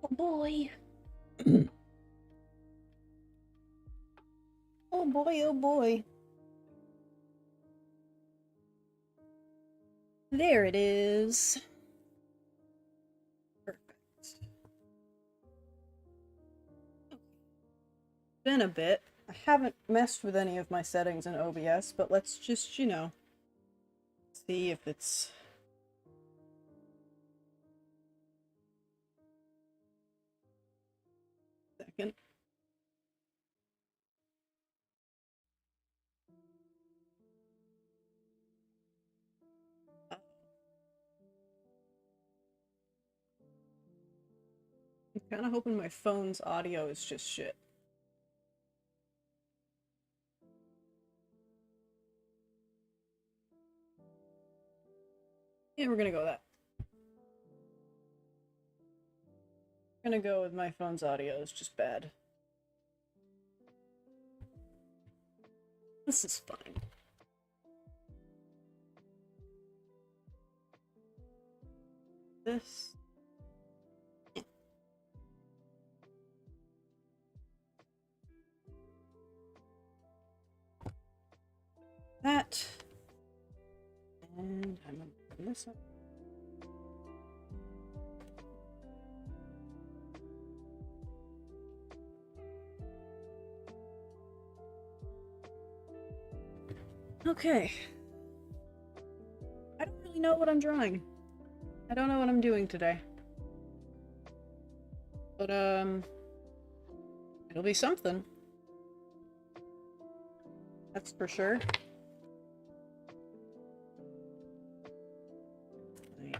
Oh boy. Oh boy, oh boy. There it is. Perfect. Been a bit. I haven't messed with any of my settings in OBS, but let's just, see if it's... Second. I'm kind of hoping my phone's audio is just shit. Yeah, we're gonna go with that. I'm gonna go with my phone's audio is just bad. This is fine. This... That... And I'm gonna open this up. Okay. I don't really know what I'm drawing. I don't know what I'm doing today. But, it'll be something. That's for sure. Right.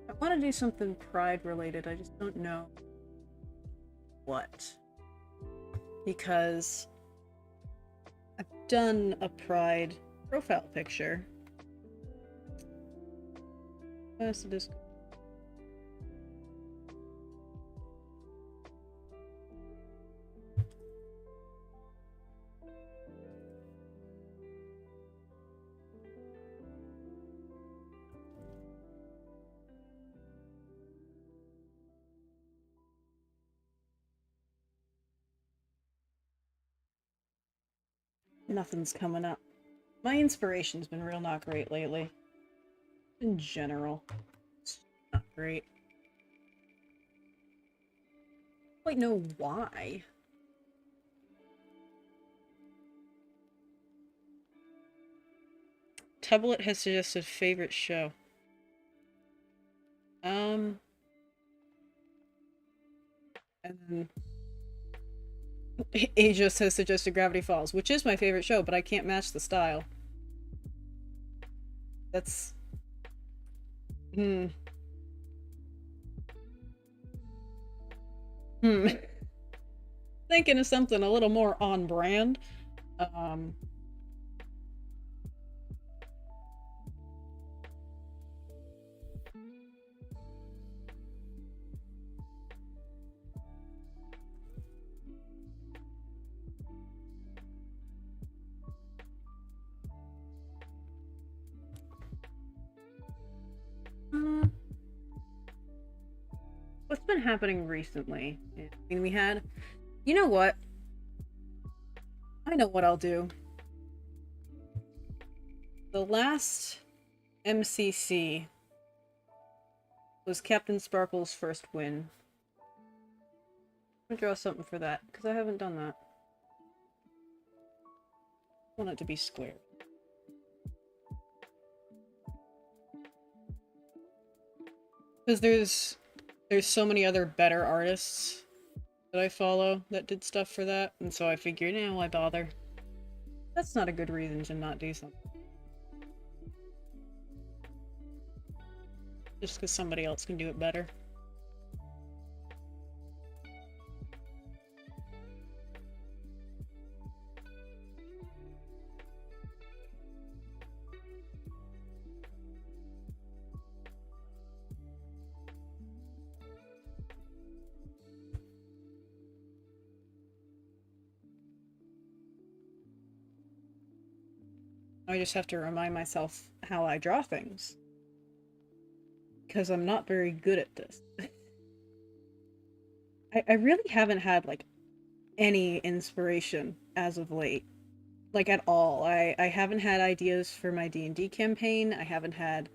I want to do something Pride related, I just don't know what. Because I've done a Pride profile picture. Where's the disc? Nothing's coming up. My inspiration's been real not great lately. In general. It's not great. I don't quite know why. Tublet has suggested favorite show. And then Aegis has suggested Gravity Falls, which is my favorite show, but I can't match the style. That's... Thinking of something a little more on brand. What's been happening recently? I mean, we had... You know what? I know what I'll do. The last MCC was Captain Sparkle's first win. I'm gonna draw something for that, because I haven't done that. I want it to be square. Because there's so many other better artists that I follow that did stuff for that, and so I figured, why bother? That's not a good reason to not do something. Just because somebody else can do it better. I just have to remind myself how I draw things. Because I'm not very good at this. I really haven't had, like, any inspiration as of late. Like, at all. I haven't had ideas for my D&D campaign. I haven't had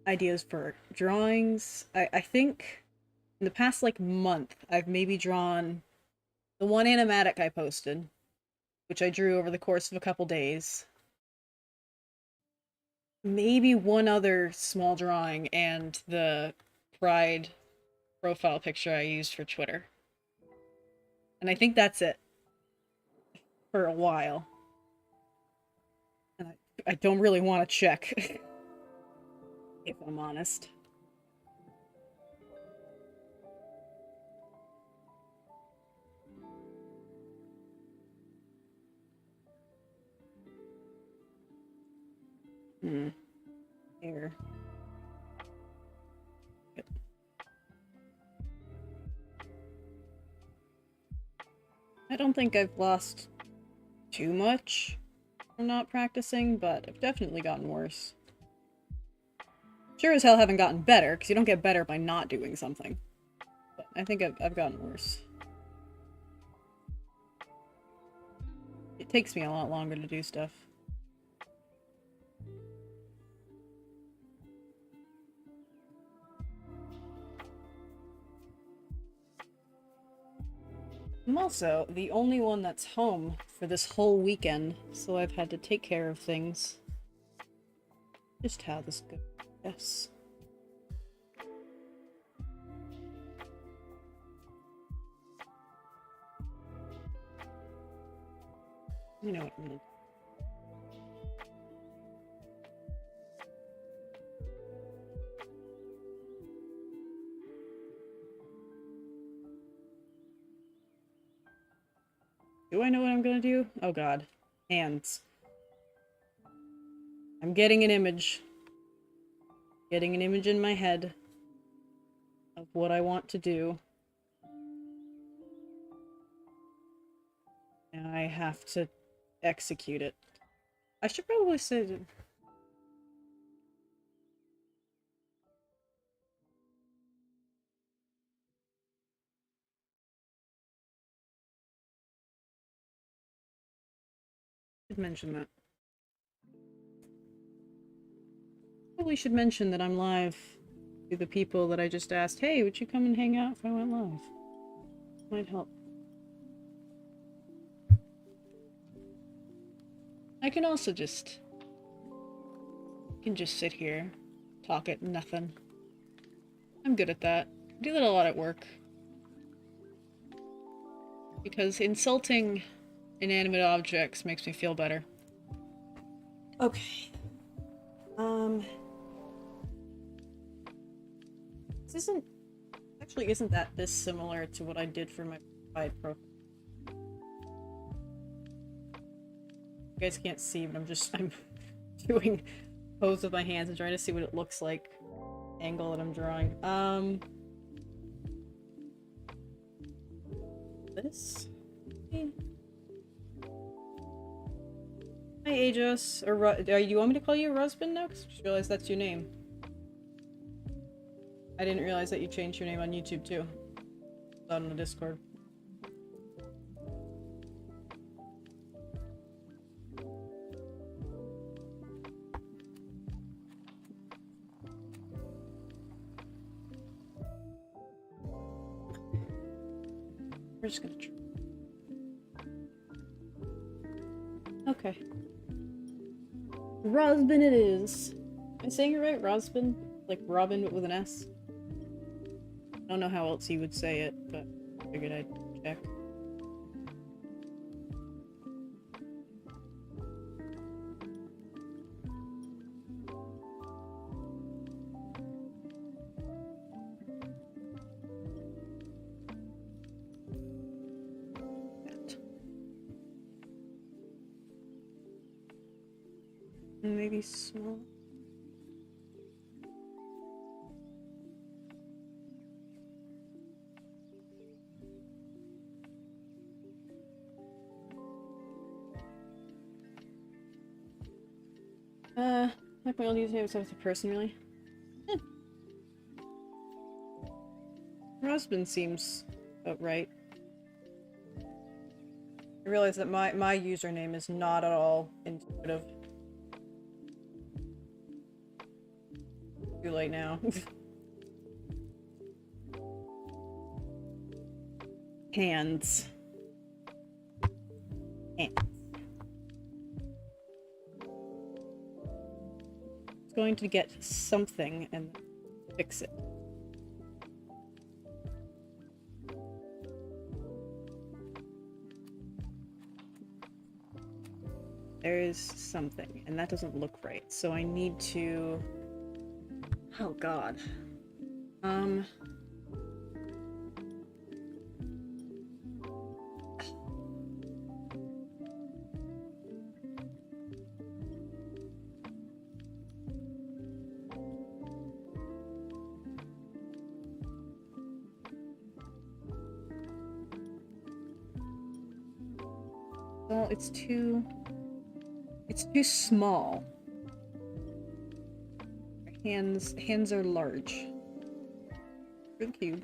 ideas for drawings. I think in the past, like, month, I've maybe drawn the one animatic I posted, which I drew over the course of a couple days. Maybe one other small drawing and the Pride profile picture I used for Twitter. And I think that's it. For a while. And I don't really want to check. If I'm honest. Here. Yep. I don't think I've lost too much from not practicing, but I've definitely gotten worse. Sure as hell haven't gotten better, because you don't get better by not doing something. But I think I've gotten worse. It takes me a lot longer to do stuff. I'm also the only one that's home for this whole weekend, so I've had to take care of things. Just how this goes, yes. You know what I'm gonna do. Do I know what I'm gonna do? Oh god. Hands. I'm getting an image. Getting an image in my head of what I want to do. And I have to execute it. I should probably say... mention that. Probably should mention that I'm live to the people that I just asked, hey, would you come and hang out if I went live? Might help. I can also just... sit here, talk at nothing. I'm good at that. I do that a lot at work. Because insulting inanimate objects makes me feel better. Okay. This isn't that dissimilar to what I did for my Pride profile. You guys can't see, but I'm doing pose with my hands and trying to see what it looks like. Angle that I'm drawing. This? Hi, Ajos. Or do you want me to call you Rusbin now? Because I just realized that's your name. I didn't realize that you changed your name on YouTube too. It's on the Discord. We're just gonna try. Okay. Rosbin it is. Am I saying it right? Rosbin? Like Robin but with an S? I don't know how else he would say it, but I figured I'd check. Maybe small. Check my old username instead of the person, really? Eh. Her husband seems about right. I realize that my username is not at all intuitive. Too late now. Hands. Hands. It's going to get something and fix it. There is something, and that doesn't look right, so I need to... Oh god. Well, it's too small. Hands are large. For the cube.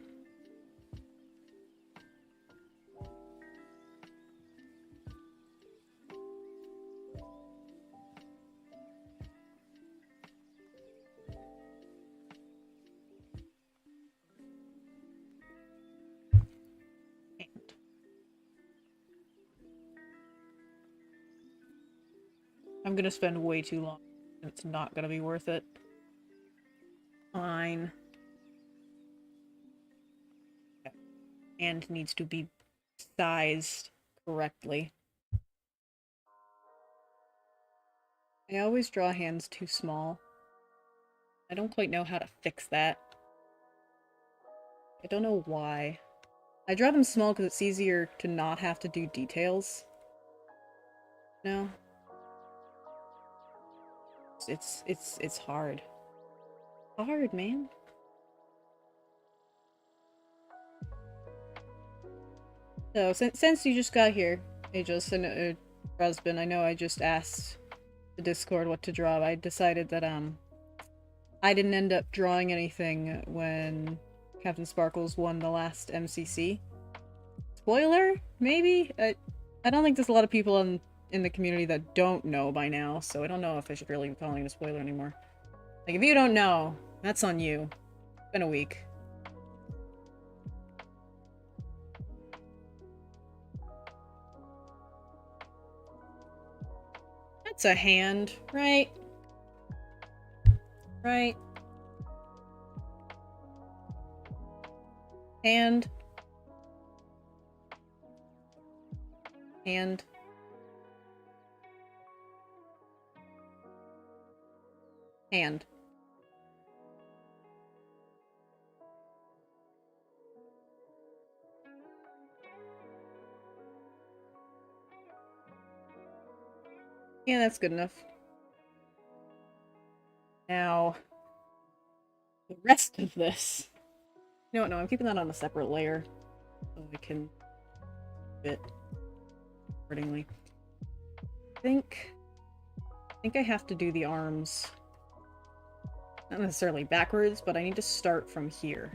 I'm gonna spend way too long. It's not gonna be worth it. Fine. Okay. And needs to be sized correctly. I always draw hands too small. I don't quite know how to fix that. I don't know why. I draw them small because it's easier to not have to do details. No. It's hard. Hard, man. So, since you just got here, Aegis and husband, I know I just asked the Discord what to draw. I decided that, I didn't end up drawing anything when Captain Sparkles won the last MCC. Spoiler? Maybe? I don't think there's a lot of people in the community that don't know by now, so I don't know if I should really be calling it a spoiler anymore. Like, if you don't know, that's on you. It's been a week. That's a hand, right? Right? Hand. Hand. Hand. Yeah, that's good enough. Now, the rest of this. You know what, no, I'm keeping that on a separate layer so I can fit accordingly. I think I have to do the arms. Not necessarily backwards, but I need to start from here.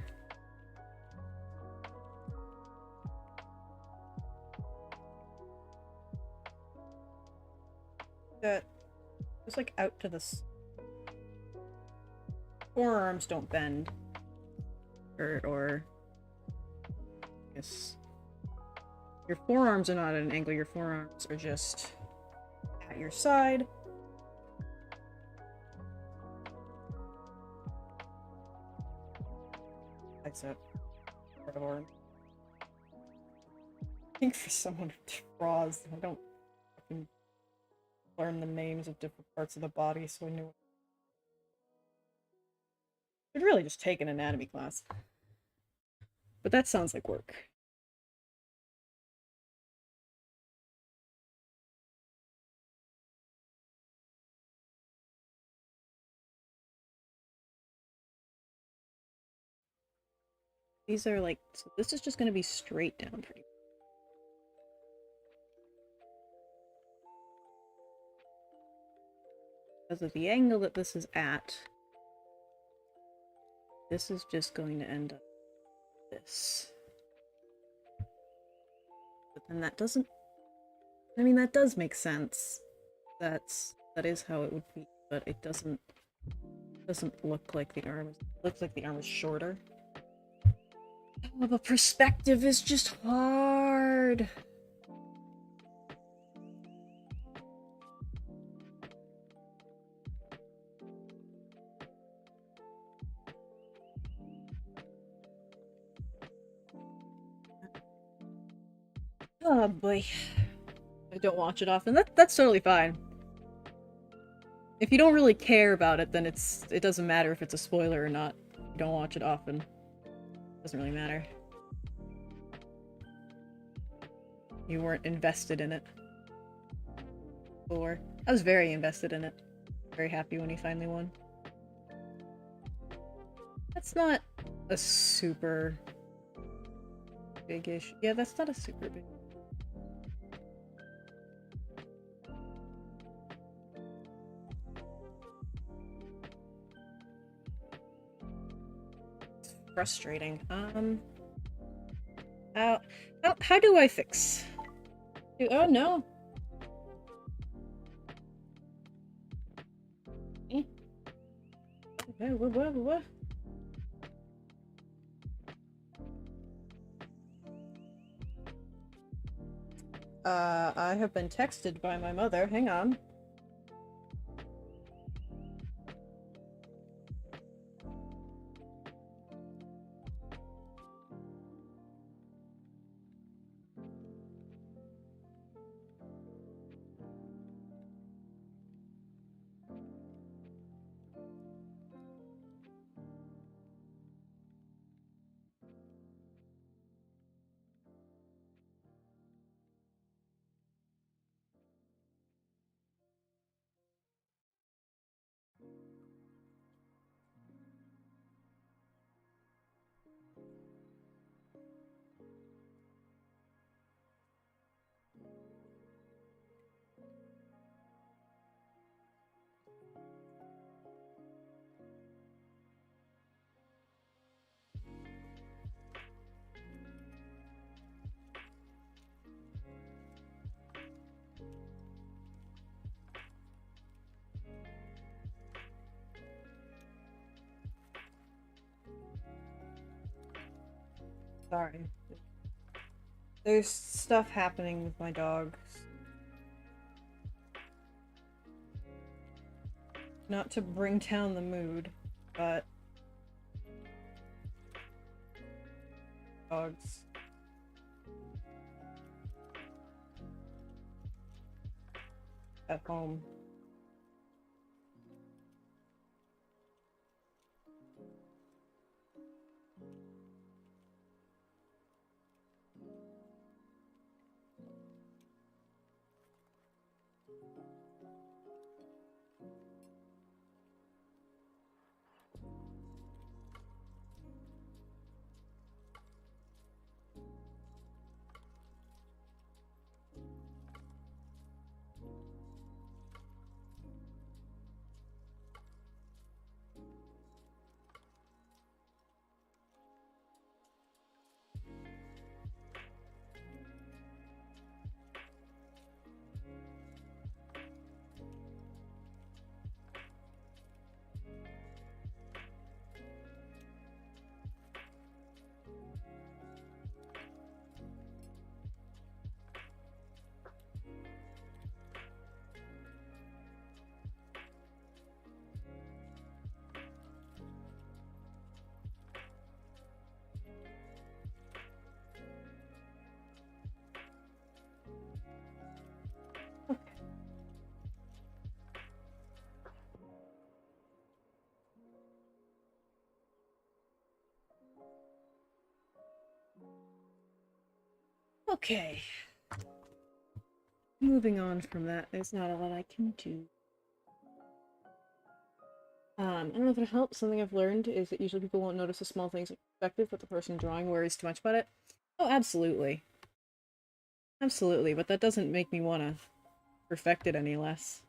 That just like out to this. Forearms don't bend. Or I guess your forearms are not at an angle, your forearms are just at your side. Bicep. Or I think for someone who draws, I don't fucking learn the names of different parts of the body, so I knew. I'd really just take an anatomy class. But that sounds like work. These are like, so this is just gonna be straight down pretty much. because of the angle that this is at, this is just going to end up this. But then that doesn't... I mean, that does make sense. That is how it would be, but it doesn't look like the arm is... It looks like the arm is shorter. Oh, but perspective is just hard! Oh boy. I don't watch it often. That's totally fine. If you don't really care about it, then it doesn't matter if it's a spoiler or not. You don't watch it often. It doesn't really matter. You weren't invested in it. Or I was very invested in it. Very happy when he finally won. That's not a super big issue. Yeah, that's not a super big. It's frustrating. How do I fix? Oh no. What? I have been texted by my mother. Hang on. Sorry. There's stuff happening with my dogs. Not to bring down the mood, but... dogs. At home. Okay. Moving on from that, there's not a lot I can do. I don't know if it helps. Something I've learned is that usually people won't notice the small things in perspective, but the person drawing worries too much about it. Oh, absolutely. Absolutely, but that doesn't make me want to perfect it any less.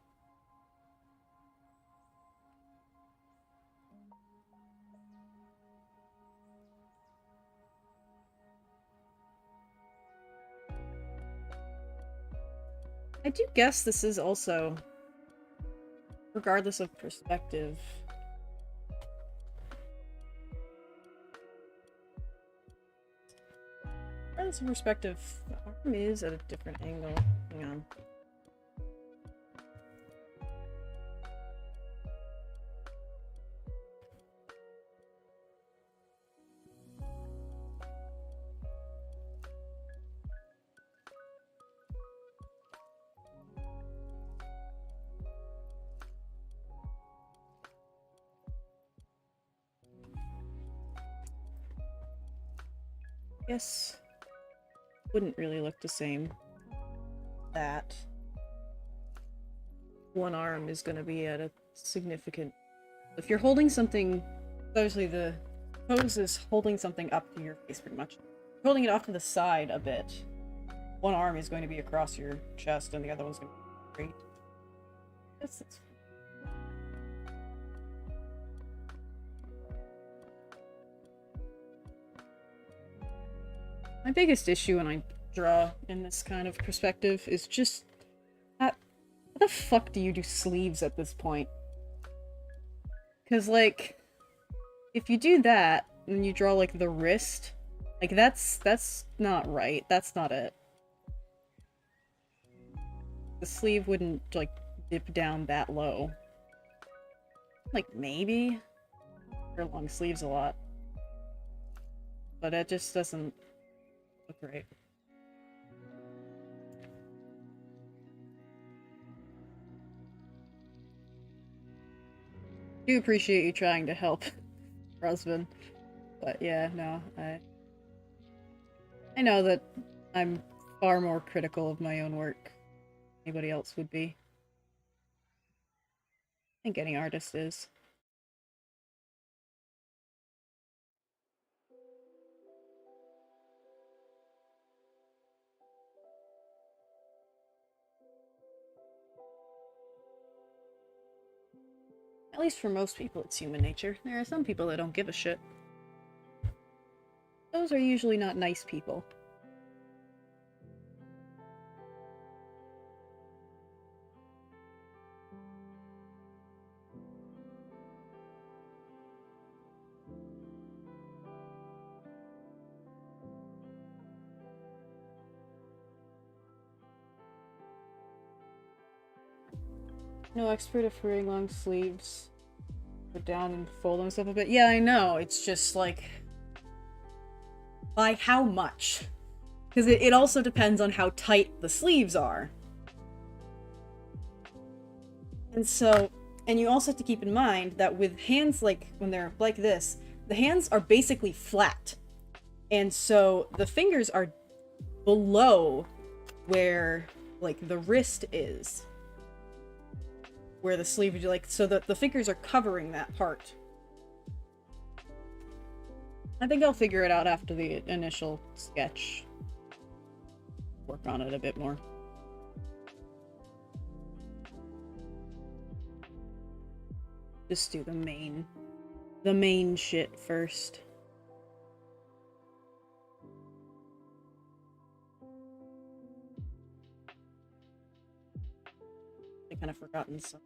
I do guess this is also, regardless of perspective, regardless of perspective, the arm is at a different angle. Hang on. Guess wouldn't really look the same. That one arm is going to be at a significant. If you're holding something, obviously the pose is holding something up to your face pretty much. Holding it off to the side a bit. One arm is going to be across your chest and the other one's going to be straight. That's my biggest issue when I draw in this kind of perspective is just that. How the fuck do you do sleeves at this point? Because, like, if you do that and you draw, like, the wrist, like, that's not right. That's not it. The sleeve wouldn't, like, dip down that low. Like, maybe? I wear long sleeves a lot. But it just doesn't look right. I do appreciate you trying to help, Rosvin. But yeah, no, I know that I'm far more critical of my own work than anybody else would be. I think any artist is. At least for most people, it's human nature. There are some people that don't give a shit. Those are usually not nice people. No expert at wearing long sleeves. Put down and fold them stuff a bit. Yeah, I know. It's just like, by how much? Because it also depends on how tight the sleeves are. And so, and you also have to keep in mind that with hands, like when they're like this, the hands are basically flat. And so the fingers are below where, like, the wrist is. Where the sleeve would be, like, so that the fingers are covering that part. I think I'll figure it out after the initial sketch. Work on it a bit more. Just do the main shit first. I kind of forgotten some.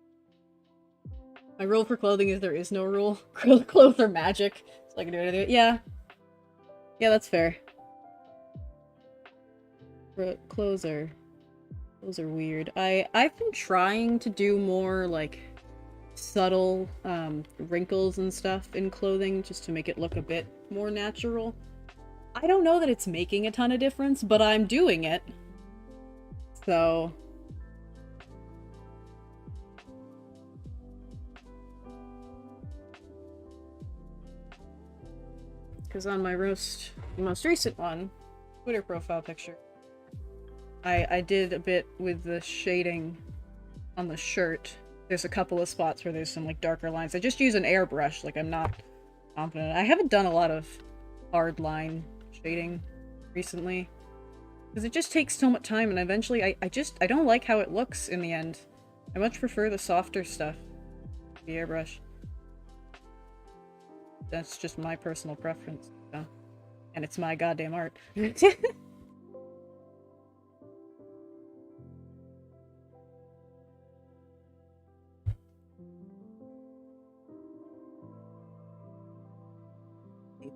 My rule for clothing is there is no rule. Clothes are magic, so I can do anything. Yeah. Yeah, that's fair. Clothes are weird. I've been trying to do more, like, subtle wrinkles and stuff in clothing just to make it look a bit more natural. I don't know that it's making a ton of difference, but I'm doing it. So because on my most recent one, Twitter profile picture, I did a bit with the shading on the shirt. There's a couple of spots where there's some, like, darker lines. I just use an airbrush, like, I'm not confident. I haven't done a lot of hard line shading recently. Because it just takes so much time, and eventually I don't like how it looks in the end. I much prefer the softer stuff. The airbrush. That's just my personal preference. So. And it's my goddamn art.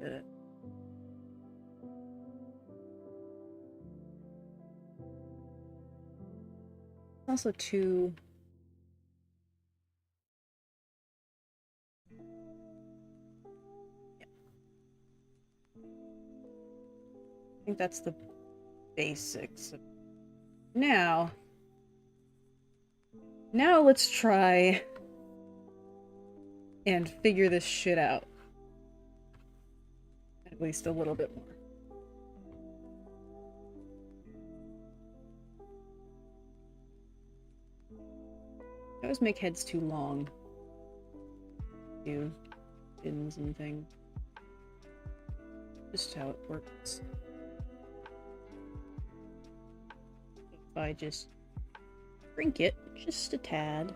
Good. Also too... Yeah. I think that's the basics. Now let's try and figure this shit out. At least a little bit more. I always make heads too long. Do pins and things. Just how it works. If I just shrink it just a tad.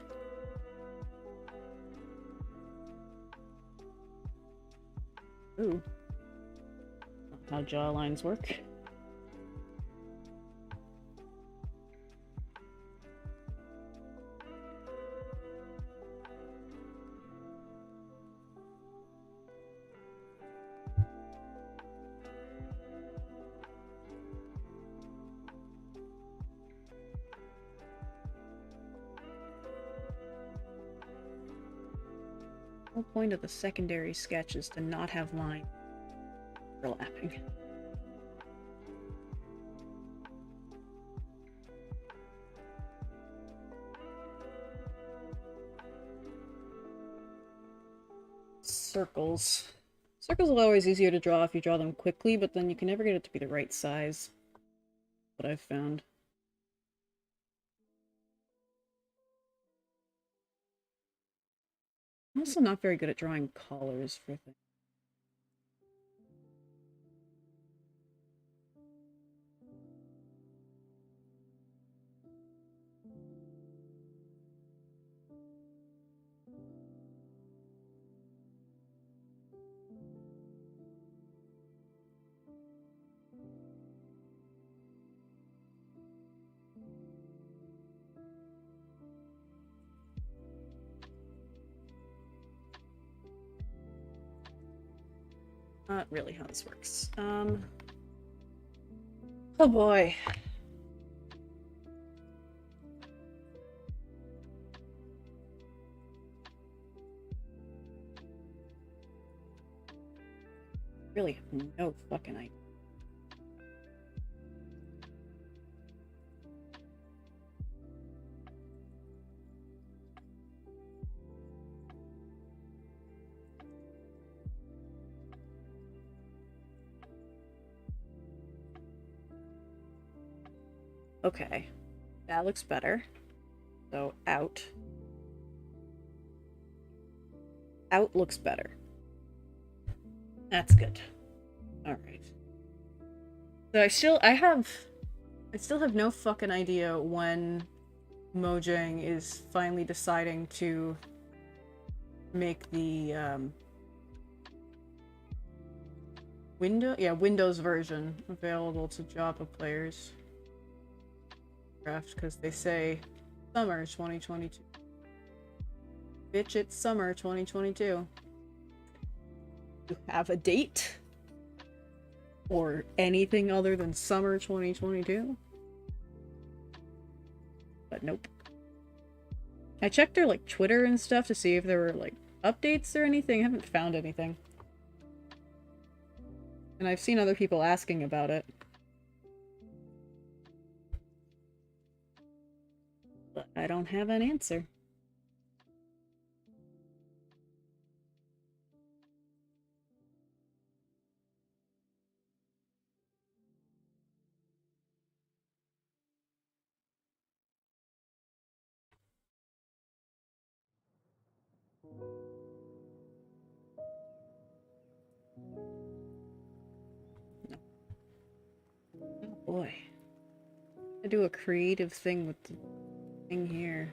Ooh. Not how jaw lines work. The whole point of the secondary sketch is to not have lines overlapping. Circles. Circles are always easier to draw if you draw them quickly, but then you can never get it to be the right size. What I've found. I'm also not very good at drawing collars for things. Not really how this works. Oh boy. Really have no fucking idea. Okay, that looks better. So out. Out looks better. That's good. Alright. So I still have no fucking idea when Mojang is finally deciding to make the Windows version available to Java players. Because they say summer 2022. Bitch, it's summer 2022. You have a date? Or anything other than summer 2022? But nope. I checked their like Twitter and stuff to see if there were like updates or anything. I haven't found anything. And I've seen other people asking about it. But I don't have an answer. No. Oh boy. I do a creative thing with the thing here.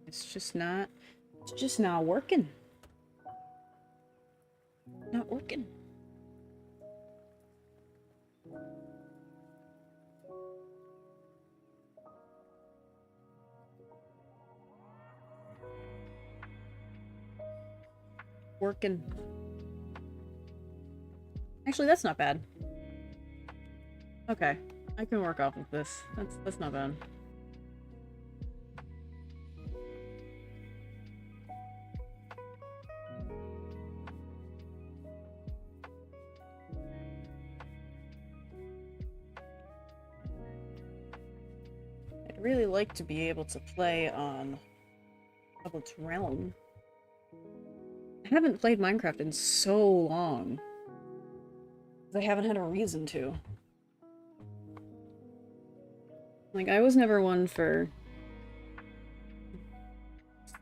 It's just not working. Not working. Working. Actually, that's not bad. Okay. I can work off of this. That's not bad. I'd really like to be able to play on Able's Realm. I haven't played Minecraft in so long. I haven't had a reason to. Like, I was never one for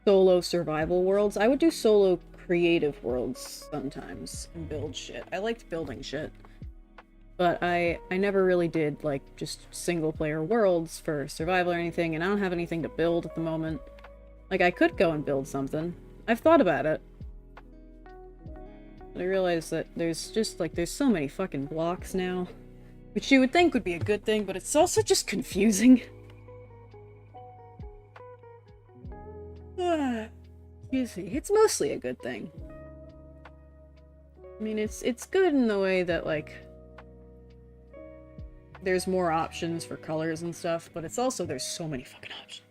solo survival worlds. I would do solo creative worlds sometimes and build shit. I liked building shit. But I never really did, like, just single-player worlds for survival or anything, and I don't have anything to build at the moment. Like, I could go and build something. I've thought about it. But I realize that there's just, like, there's so many fucking blocks now. Which you would think would be a good thing, but it's also just confusing. Excuse me. It's mostly a good thing. I mean, it's good in the way that, like, there's more options for colors and stuff, but it's also, there's so many fucking options.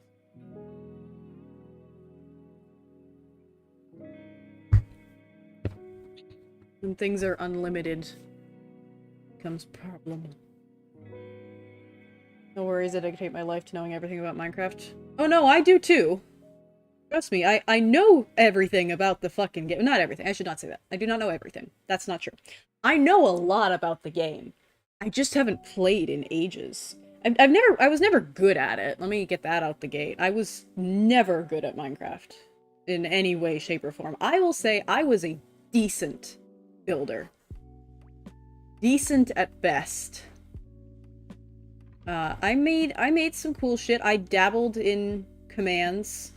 When things are unlimited, becomes a problem. No worries, I dedicate my life to knowing everything about Minecraft. Oh no, I do too! Trust me, I know everything about the fucking game. Not everything, I should not say that. I do not know everything. That's not true. I know a lot about the game. I just haven't played in ages. I was never good at it. Let me get that out the gate. I was never good at Minecraft. In any way, shape, or form. I will say I was a decent builder. Decent at best. I made some cool shit. I dabbled in commands,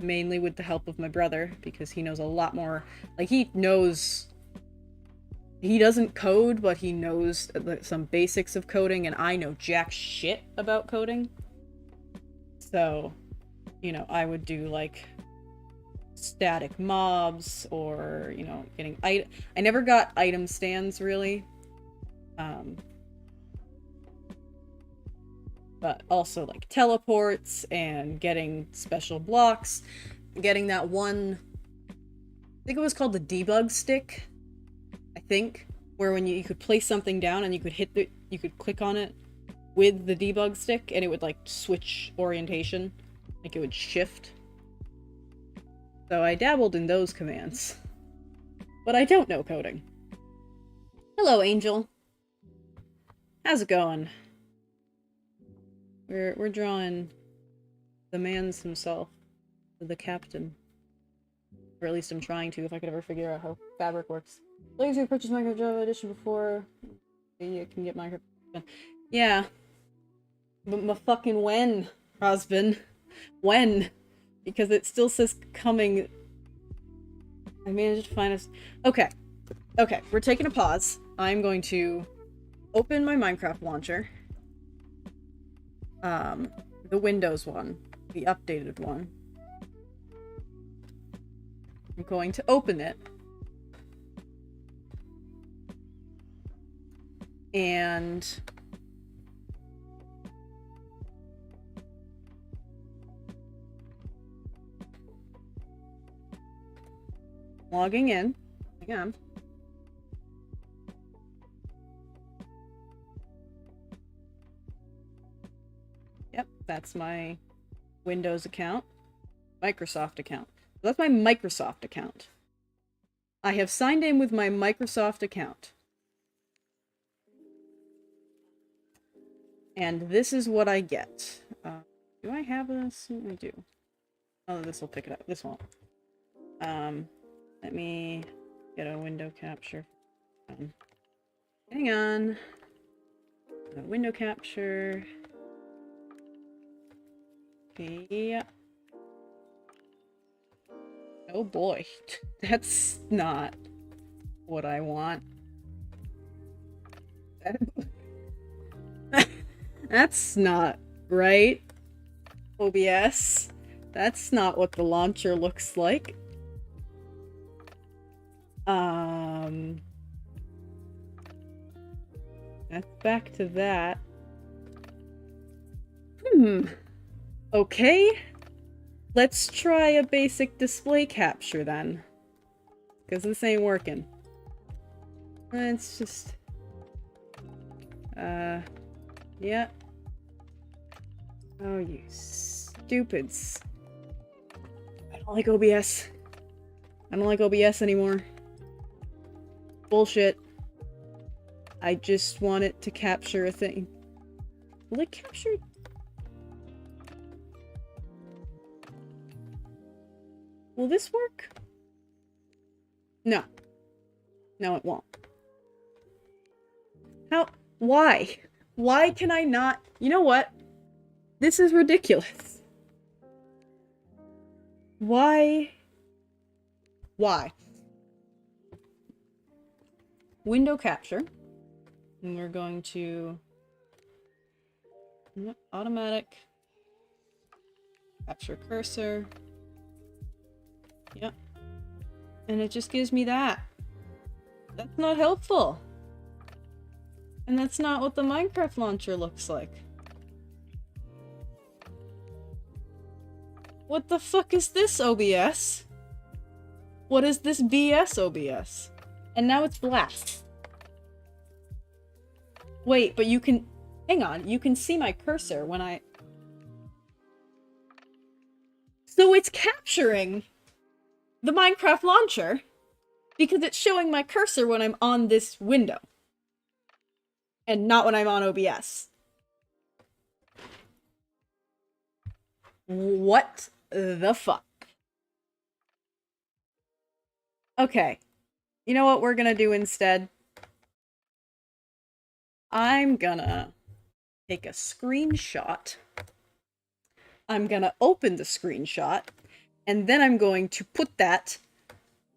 mainly with the help of my brother, because he knows a lot more. Like, he doesn't code, but he knows some basics of coding, and I know jack shit about coding. So, you know, I would do, like, static mobs, or, you know, getting I never got item stands, really. But also, like, teleports, and getting special blocks, getting that one, I think it was called the debug stick, I think, where when you could place something down and you could you could click on it with the debug stick, and it would, like, switch orientation, like it would shift. So I dabbled in those commands. But I don't know coding. Hello, Angel. How's it going? We're drawing the man's himself, the captain. Or at least I'm trying to, if I could ever figure out how Fabric works. Players who purchased Minecraft Java Edition before, you can get Minecraft. Yeah. But fucking when, husband? When? Because it still says coming. I managed to find us. Okay. Okay, we're taking a pause. I'm going to open my Minecraft launcher. The Windows one. The updated one. I'm going to open it. And logging in. Hang on. Yep, that's my Windows account. Microsoft account. That's my Microsoft account. I have signed in with my Microsoft account. And this is what I get. Do I have this? I do. Oh, this will pick it up. This won't. Let me get a window capture. Hang on. Window capture. Okay. Oh boy. That's not what I want. That's not right. OBS. That's not what the launcher looks like. That's back to that. Okay. Let's try a basic display capture then. Because this ain't working. It's just... yeah. Oh, you stupids. I don't like OBS. I don't like OBS anymore. Bullshit. I just want it to capture a thing. Will it capture? Will this work? No. No, it won't. How? Why? Why can I not? You know what? This is ridiculous. Why? Why? Window capture. And we're going to... automatic. Capture cursor. Yep. And it just gives me that. That's not helpful. And that's not what the Minecraft launcher looks like. What the fuck is this, OBS? What is this BS, OBS? And now it's black. Wait, but you can... hang on, you can see my cursor when I... So it's capturing the Minecraft launcher because it's showing my cursor when I'm on this window. And not when I'm on OBS. What the fuck? Okay. You know what we're gonna do instead? I'm gonna take a screenshot. I'm gonna open the screenshot. And then I'm going to put that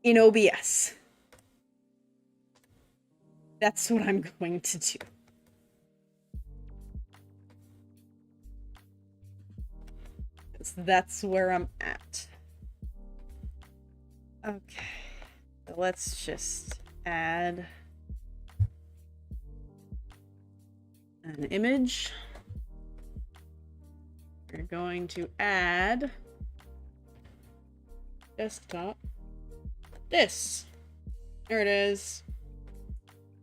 in OBS. That's what I'm going to do. That's where I'm at. Okay. So let's just add an image. We're going to add desktop. This. There it is.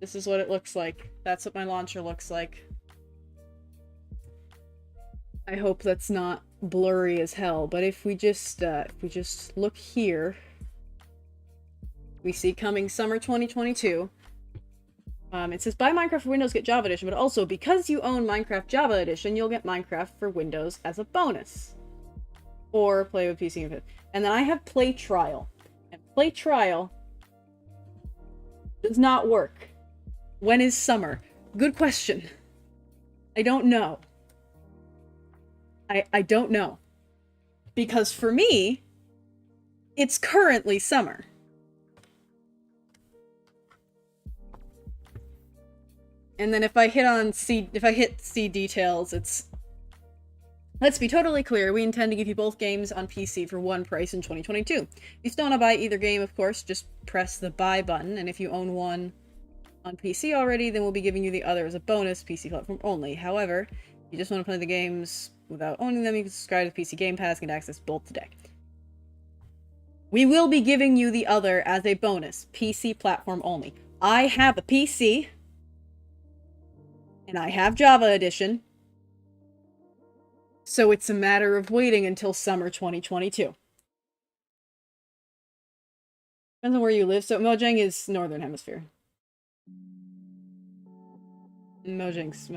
This is what it looks like. That's what my launcher looks like. I hope that's not blurry as hell, but if we just look here, we see coming summer 2022. It says buy Minecraft for Windows, get Java Edition, but also because you own Minecraft Java Edition, you'll get Minecraft for Windows as a bonus. Or play with PC. And then I have Play Trial. And Play Trial does not work. When is summer? Good question. I don't know. I don't know. Because for me, it's currently summer. And then if I hit C details, it's... Let's be totally clear, we intend to give you both games on PC for one price in 2022. If you still want to buy either game, of course, just press the buy button, and if you own one on PC already, then we'll be giving you the other as a bonus, PC platform only. However, if you just want to play the games without owning them, you can subscribe to PC Game Pass and get access both today. We will be giving you the other as a bonus, PC platform only. I have a PC, and I have Java Edition, so it's a matter of waiting until summer 2022. Depends on where you live. So Mojang is Northern Hemisphere. Mojang's.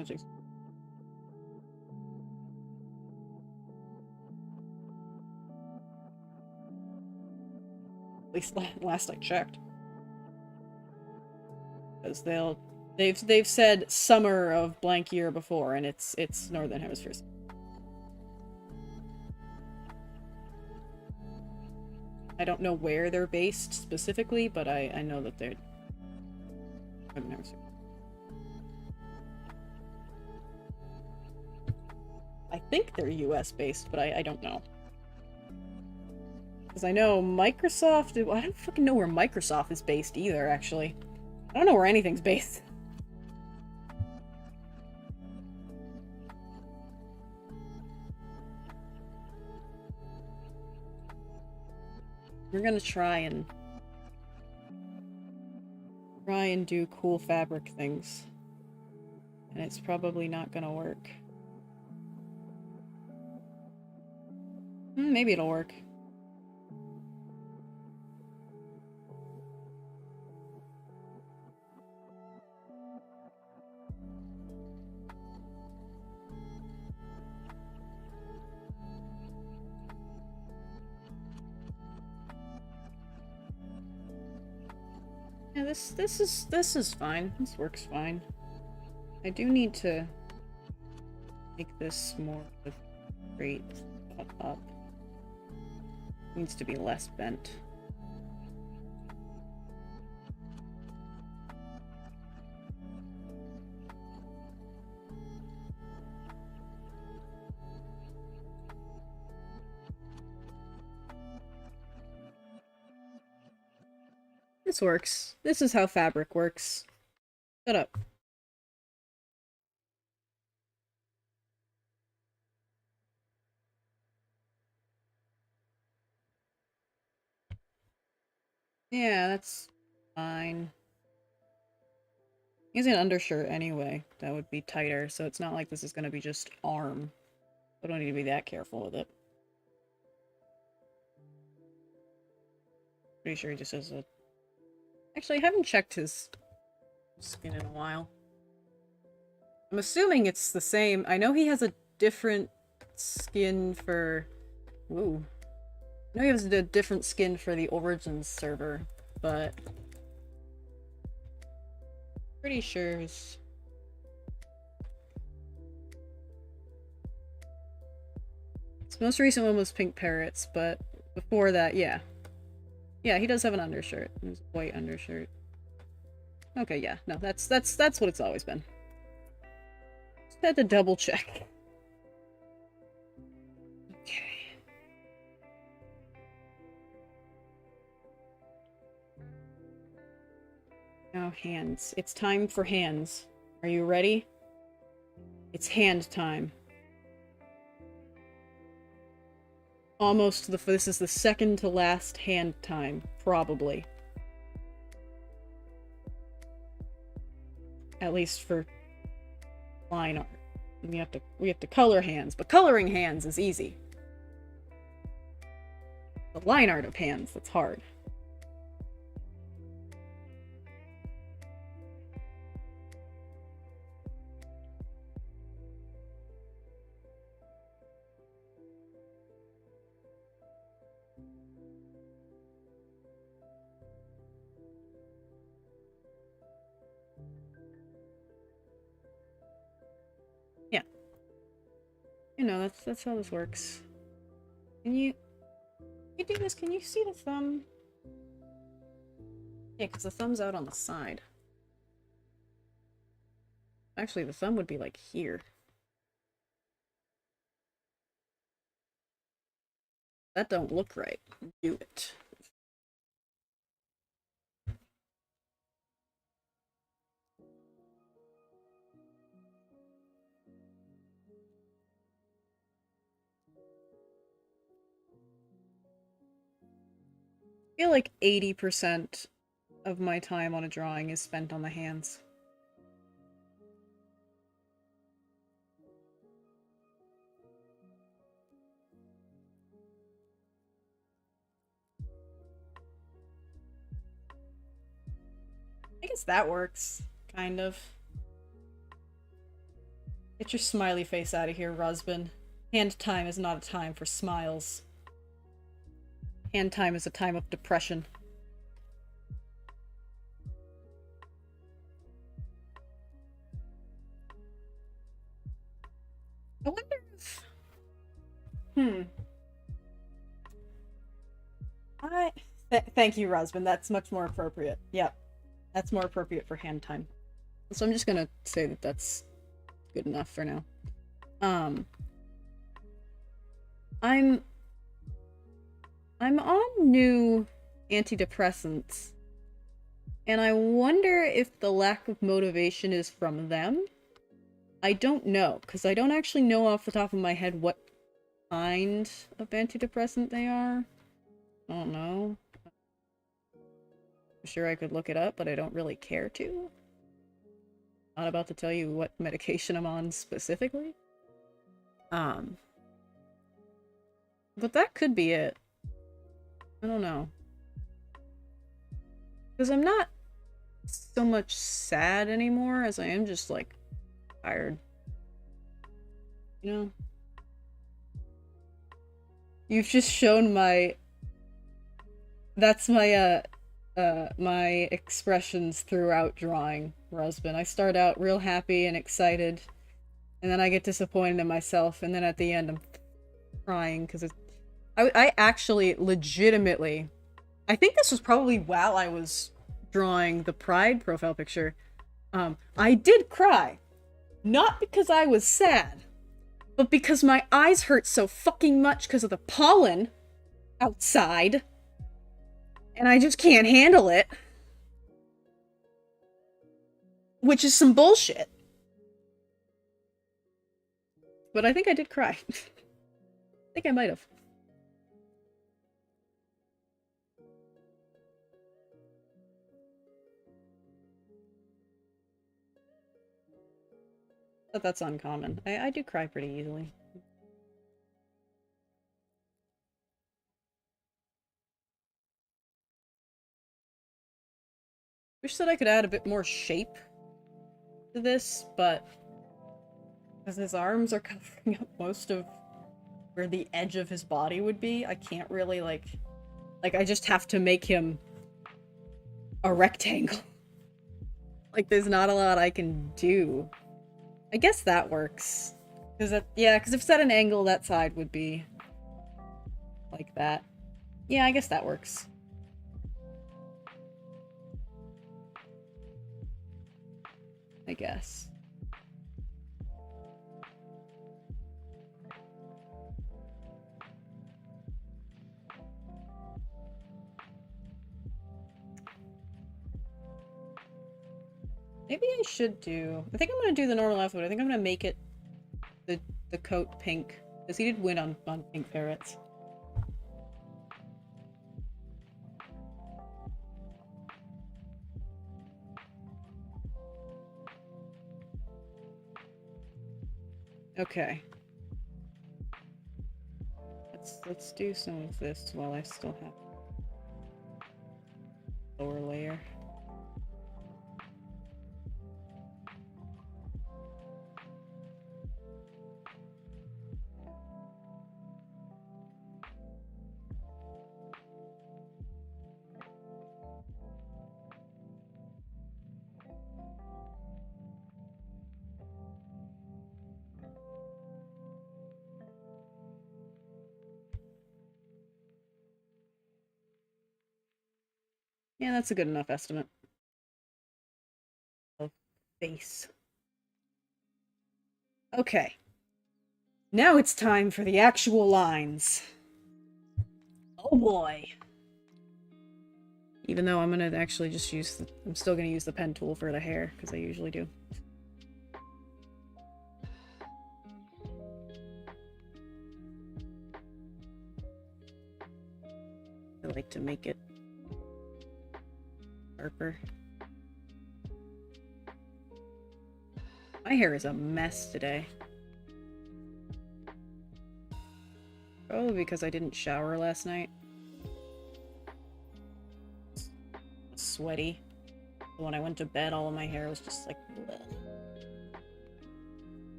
At least last I checked. Because they've said summer of blank year before, and it's Northern Hemisphere. I don't know where they're based specifically, but I know that they're Northern Hemisphere. I think they're US based, but I don't know. Because I know Microsoft... I don't fucking know where Microsoft is based either, actually. I don't know where anything's based. We're gonna try and do cool fabric things. And it's probably not gonna work. Maybe it'll work. Yeah, this is fine. This works fine. I do need to make this more of a straight up. Needs to be less bent. This works. This is how fabric works. Shut up. Yeah, that's fine. He's an undershirt anyway. That would be tighter, so it's not like this is gonna be just arm. I don't need to be that careful with it. Pretty sure he just has a... Actually, I haven't checked his skin in a while. I'm assuming it's the same. I know he has a different skin for... Ooh. I know he has a different skin for the Origins server, but... Pretty sure his... His most recent one was Pink Parrots, but before that, yeah. Yeah, he does have an undershirt. His white undershirt. Okay, yeah. No, that's what it's always been. Just had to double check. Okay. Now hands. It's time for hands. Are you ready? It's hand time. Almost this is the second to last hand time, probably. At least for line art. We have to color hands, but coloring hands is easy. The line art of hands, that's hard. You know, that's how this works. Can you do this? Can you see the thumb? Yeah, because the thumb's out on the side. Actually, the thumb would be like here. That don't look right. Do it. I feel like 80% of my time on a drawing is spent on the hands. I guess that works, kind of. Get your smiley face out of here, Rusbin. Hand time is not a time for smiles. Hand time is a time of depression. I wonder if... Thank you, Rusbin. That's much more appropriate. Yep. That's more appropriate for hand time. So I'm just gonna say that that's good enough for now. I'm on new antidepressants, and I wonder if the lack of motivation is from them. I don't know, because I don't actually know off the top of my head what kind of antidepressant they are. I don't know. I'm sure I could look it up, but I don't really care to. Not about to tell you what medication I'm on specifically. But that could be it. I don't know. Because I'm not so much sad anymore as I am just, like, tired. You know? You've just shown my... That's my, my expressions throughout drawing, Rusbin. I start out real happy and excited, and then I get disappointed in myself, and then at the end I'm crying, because I actually legitimately... I think this was probably while I was drawing the Pride profile picture. I did cry. Not because I was sad, but because my eyes hurt so fucking much because of the pollen outside. And I just can't handle it. Which is some bullshit. But I think I did cry. I think I might have. But that's uncommon. I do cry pretty easily. Wish that I could add a bit more shape to this, but because his arms are covering up most of where the edge of his body would be, I can't really, like I just have to make him a rectangle. Like, there's not a lot I can do. I guess that works. Because if it's at an angle, that side would be like that. Yeah, I guess that works. I guess. Maybe I should do... I think I'm going to do the normal outfit. I think I'm going to make it the coat pink. Because he did win on Pink Parrots. Okay. Let's do some of this while I still have lower layer. Yeah, that's a good enough estimate of face. Okay. Now it's time for the actual lines. Oh boy. Even though I'm gonna actually just use I'm still gonna use the pen tool for the hair, because I usually do. I like to make it sharper. My hair is a mess today. Probably because I didn't shower last night. Sweaty. When I went to bed, all of my hair was just like... bleh.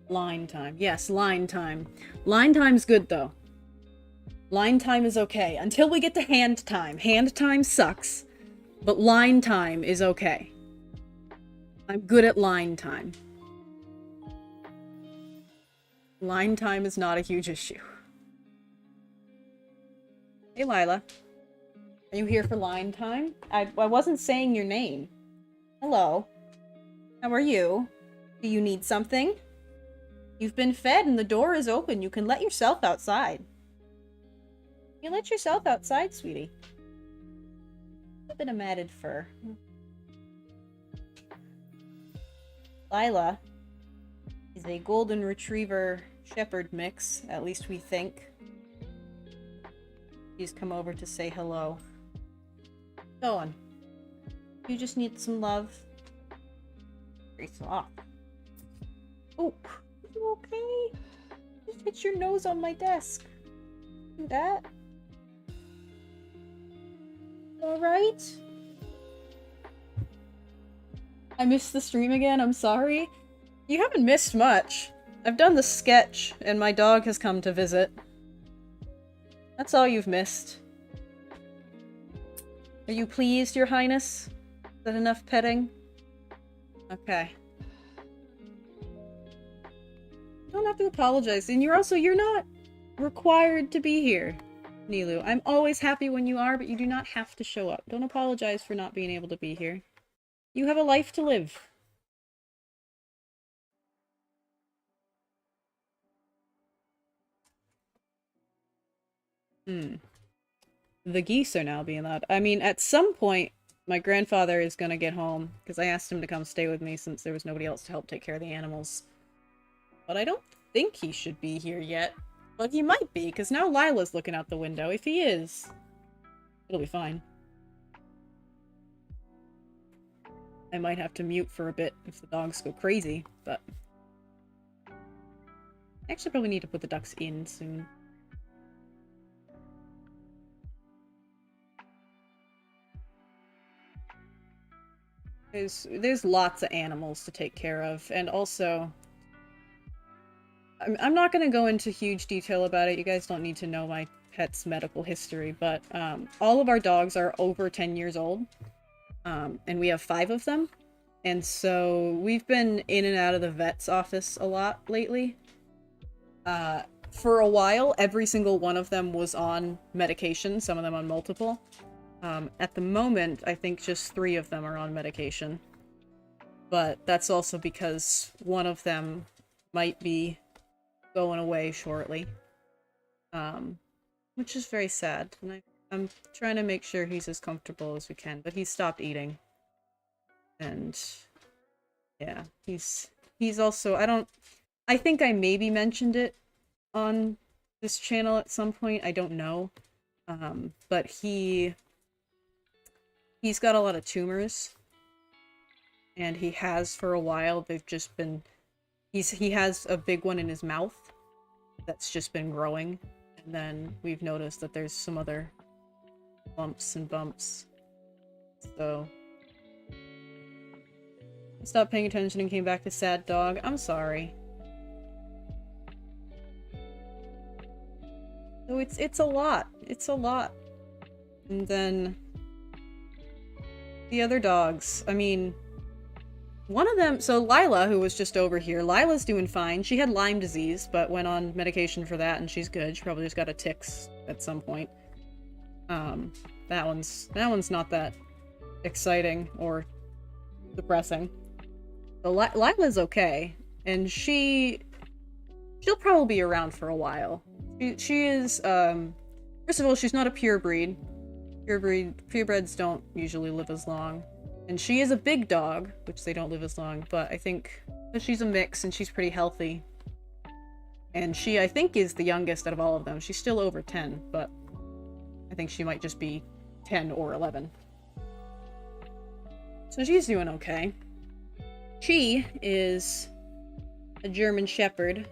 Line time. Yes, line time. Line time's good, though. Line time is okay. Until we get to hand time. Hand time sucks. But line time is okay. I'm good at line time. Line time is not a huge issue. Hey, Lila. Are you here for line time? I wasn't saying your name. Hello. How are you? Do you need something? You've been fed and the door is open. You can let yourself outside. You let yourself outside, sweetie. A bit of matted fur. Lila is a golden retriever shepherd mix, at least we think. She's come over to say hello. Go on. You just need some love. Very soft. Oh, are you okay? Just hit your nose on my desk. Do that. Alright? I missed the stream again, I'm sorry. You haven't missed much. I've done the sketch, and my dog has come to visit. That's all you've missed. Are you pleased, Your Highness? Is that enough petting? Okay. You don't have to apologize, and you're not required to be here, Nilu. I'm always happy when you are, but you do not have to show up. Don't apologize for not being able to be here. You have a life to live. The geese are now being loud. I mean, at some point, my grandfather is gonna get home, because I asked him to come stay with me since there was nobody else to help take care of the animals. But I don't think he should be here yet. But he might be, because now Lila's looking out the window. If he is, it'll be fine. I might have to mute for a bit if the dogs go crazy, but... I actually probably need to put the ducks in soon. There's lots of animals to take care of, and also... I'm not going to go into huge detail about it, you guys don't need to know my pet's medical history, but all of our dogs are over 10 years old, and we have 5 of them, and so we've been in and out of the vet's office a lot lately. For a while, every single one of them was on medication, some of them on multiple. At the moment, I think just 3 of them are on medication. But that's also because one of them might be going away shortly. Which is very sad. And I'm trying to make sure he's as comfortable as we can, but he's stopped eating. And yeah, he's also, I think I maybe mentioned it on this channel at some point, I don't know. But he's got a lot of tumors. And he has for a while. They've just been... He has a big one in his mouth that's just been growing. And then we've noticed that there's some other lumps and bumps. So... I stopped paying attention and came back to sad dog. I'm sorry. So it's a lot. It's a lot. And then... the other dogs, I mean... one of them, so Lila, who was just over here, Lila's doing fine. She had Lyme disease, but went on medication for that, and she's good. She probably just got a ticks at some point. That one's not that exciting or depressing. So Lila's okay, and she'll probably be around for a while. She is, first of all, she's not a pure breed. Purebreds don't usually live as long. And she is a big dog, which they don't live as long, but I think that she's a mix and she's pretty healthy. And she, I think, is the youngest out of all of them. She's still over 10, but I think she might just be 10 or 11. So she's doing okay. She is a German Shepherd,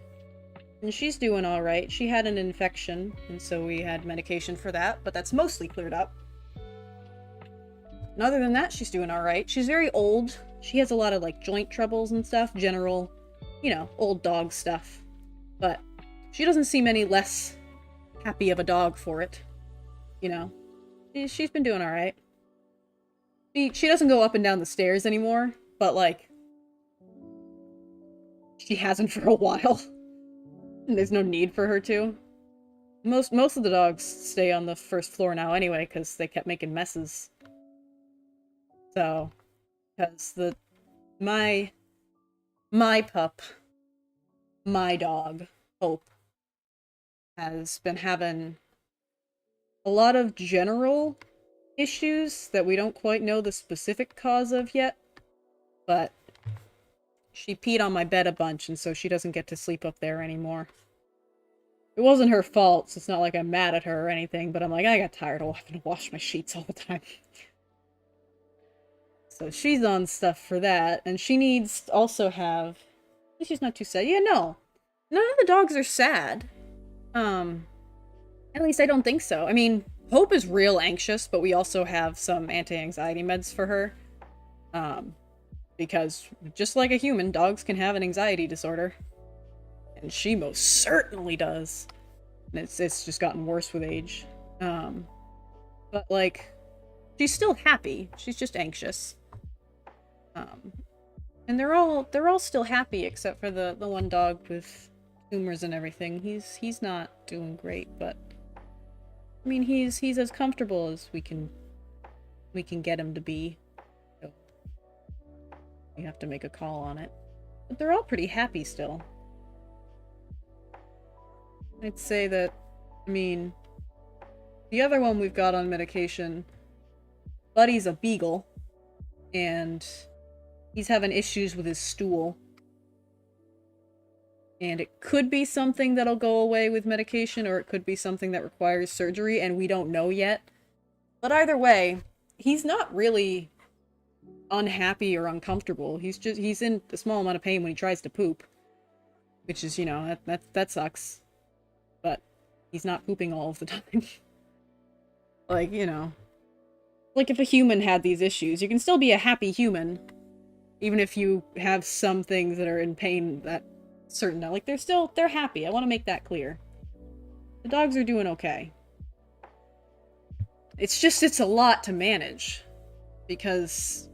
and she's doing alright. She had an infection, and so we had medication for that, but that's mostly cleared up. And other than that, she's doing alright. She's very old. She has a lot of, like, joint troubles and stuff. General, you know, old dog stuff. But she doesn't seem any less happy of a dog for it. You know? She's been doing alright. She doesn't go up and down the stairs anymore, but, like, she hasn't for a while. And there's no need for her to. Most of the dogs stay on the first floor now anyway, because they kept making messes. So, because my pup, my dog, Hope, has been having a lot of general issues that we don't quite know the specific cause of yet, but she peed on my bed a bunch, and so she doesn't get to sleep up there anymore. It wasn't her fault, so it's not like I'm mad at her or anything, but I'm like, I got tired of having to wash my sheets all the time. So she's on stuff for that, and she needs to also have... She's not too sad. Yeah, no. None of the dogs are sad. At least I don't think so. I mean, Hope is real anxious, but we also have some anti-anxiety meds for her. Because just like a human, dogs can have an anxiety disorder. And she most certainly does. And it's just gotten worse with age. But like, she's still happy. She's just anxious. And they're all still happy except for the one dog with tumors and everything. He's not doing great, but I mean he's as comfortable as we can get him to be. So we have to make a call on it. But they're all pretty happy still. I'd say that, I mean, the other one we've got on medication, Buddy's a beagle, and he's having issues with his stool. And it could be something that'll go away with medication, or it could be something that requires surgery, and we don't know yet. But either way, he's not really unhappy or uncomfortable. He's in a small amount of pain when he tries to poop. Which is, you know, that sucks. But he's not pooping all of the time. Like, you know. Like if a human had these issues, you can still be a happy human. Even if you have some things that are in pain that certain, like they're happy. I want to make that clear. The dogs are doing okay. It's a lot to manage. Because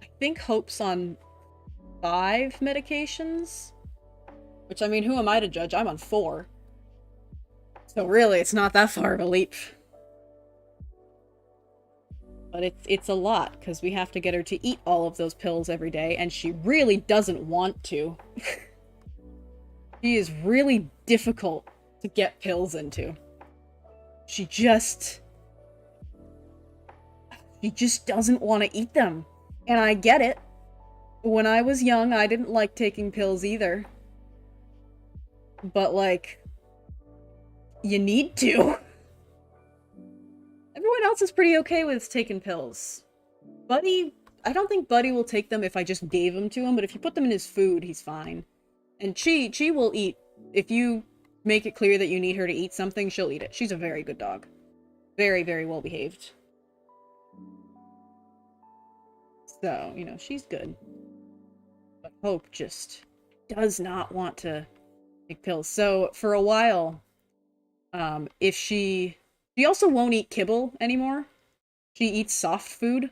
I think Hope's on 5 medications. Which, I mean, who am I to judge? I'm on 4. So really, it's not that far of a leap. But it's a lot, because we have to get her to eat all of those pills every day, and she really doesn't want to. She is really difficult to get pills into. She just doesn't want to eat them. And I get it. When I was young, I didn't like taking pills either. But, like, you need to. Everyone else is pretty okay with taking pills. Buddy, I don't think Buddy will take them if I just gave them to him, but if you put them in his food, he's fine. And Chi will eat. If you make it clear that you need her to eat something, she'll eat it. She's a very good dog. Very, very well behaved. So, you know, she's good. But Hope just does not want to take pills. So, for a while, if she also won't eat kibble anymore. She eats soft food.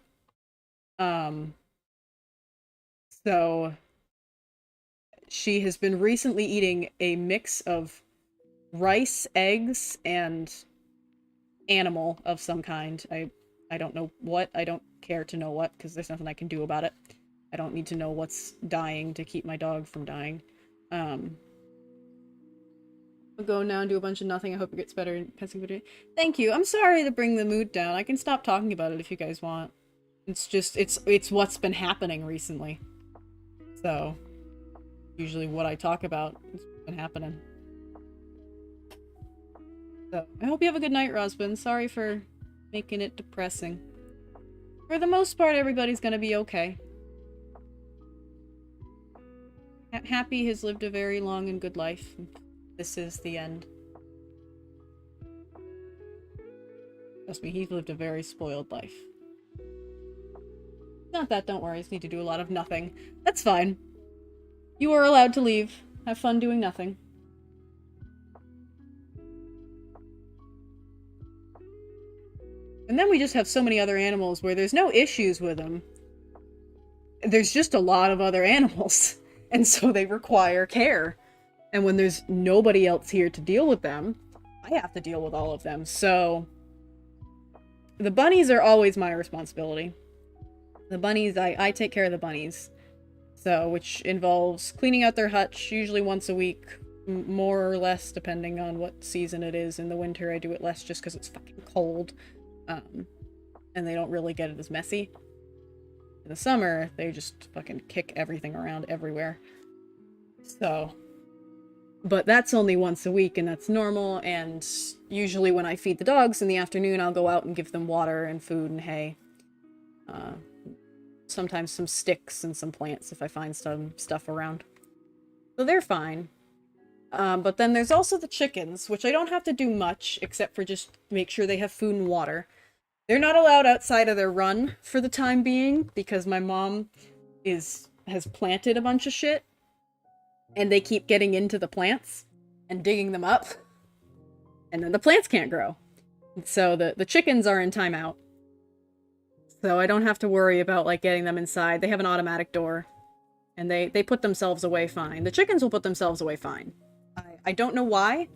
So she has been recently eating a mix of rice, eggs, and animal of some kind. I don't know what. I don't care to know what, because there's nothing I can do about it. I don't need to know what's dying to keep my dog from dying. I'll go now and do a bunch of nothing. I hope it gets better in Pennsylvania. Thank you. I'm sorry to bring the mood down. I can stop talking about it if you guys want. It's just, it's what's been happening recently. So, usually what I talk about has been happening. So, I hope you have a good night, Rosbin. Sorry for making it depressing. For the most part, everybody's gonna be okay. Happy has lived a very long and good life. This is the end. Trust me, he's lived a very spoiled life. Not that, don't worry, I just need to do a lot of nothing. That's fine. You are allowed to leave. Have fun doing nothing. And then we just have so many other animals where there's no issues with them. There's just a lot of other animals. And so they require care. And when there's nobody else here to deal with them, I have to deal with all of them. So the bunnies are always my responsibility. The bunnies, I take care of the bunnies. So, which involves cleaning out their hutch, usually once a week, more or less, depending on what season it is. In the winter, I do it less just because it's fucking cold. And they don't really get it as messy. In the summer, they just fucking kick everything around everywhere. So, but that's only once a week, and that's normal, and usually when I feed the dogs in the afternoon, I'll go out and give them water and food and hay. sometimes some sticks and some plants if I find some stuff around. So they're fine. But then there's also the chickens, which I don't have to do much, except for just make sure they have food and water. They're not allowed outside of their run for the time being, because my mom has planted a bunch of shit, and they keep getting into the plants and digging them up, and then the plants can't grow. So the chickens are in timeout. So I don't have to worry about, like, getting them inside. They have an automatic door, and they put themselves away fine. The chickens will put themselves away fine. I don't know why.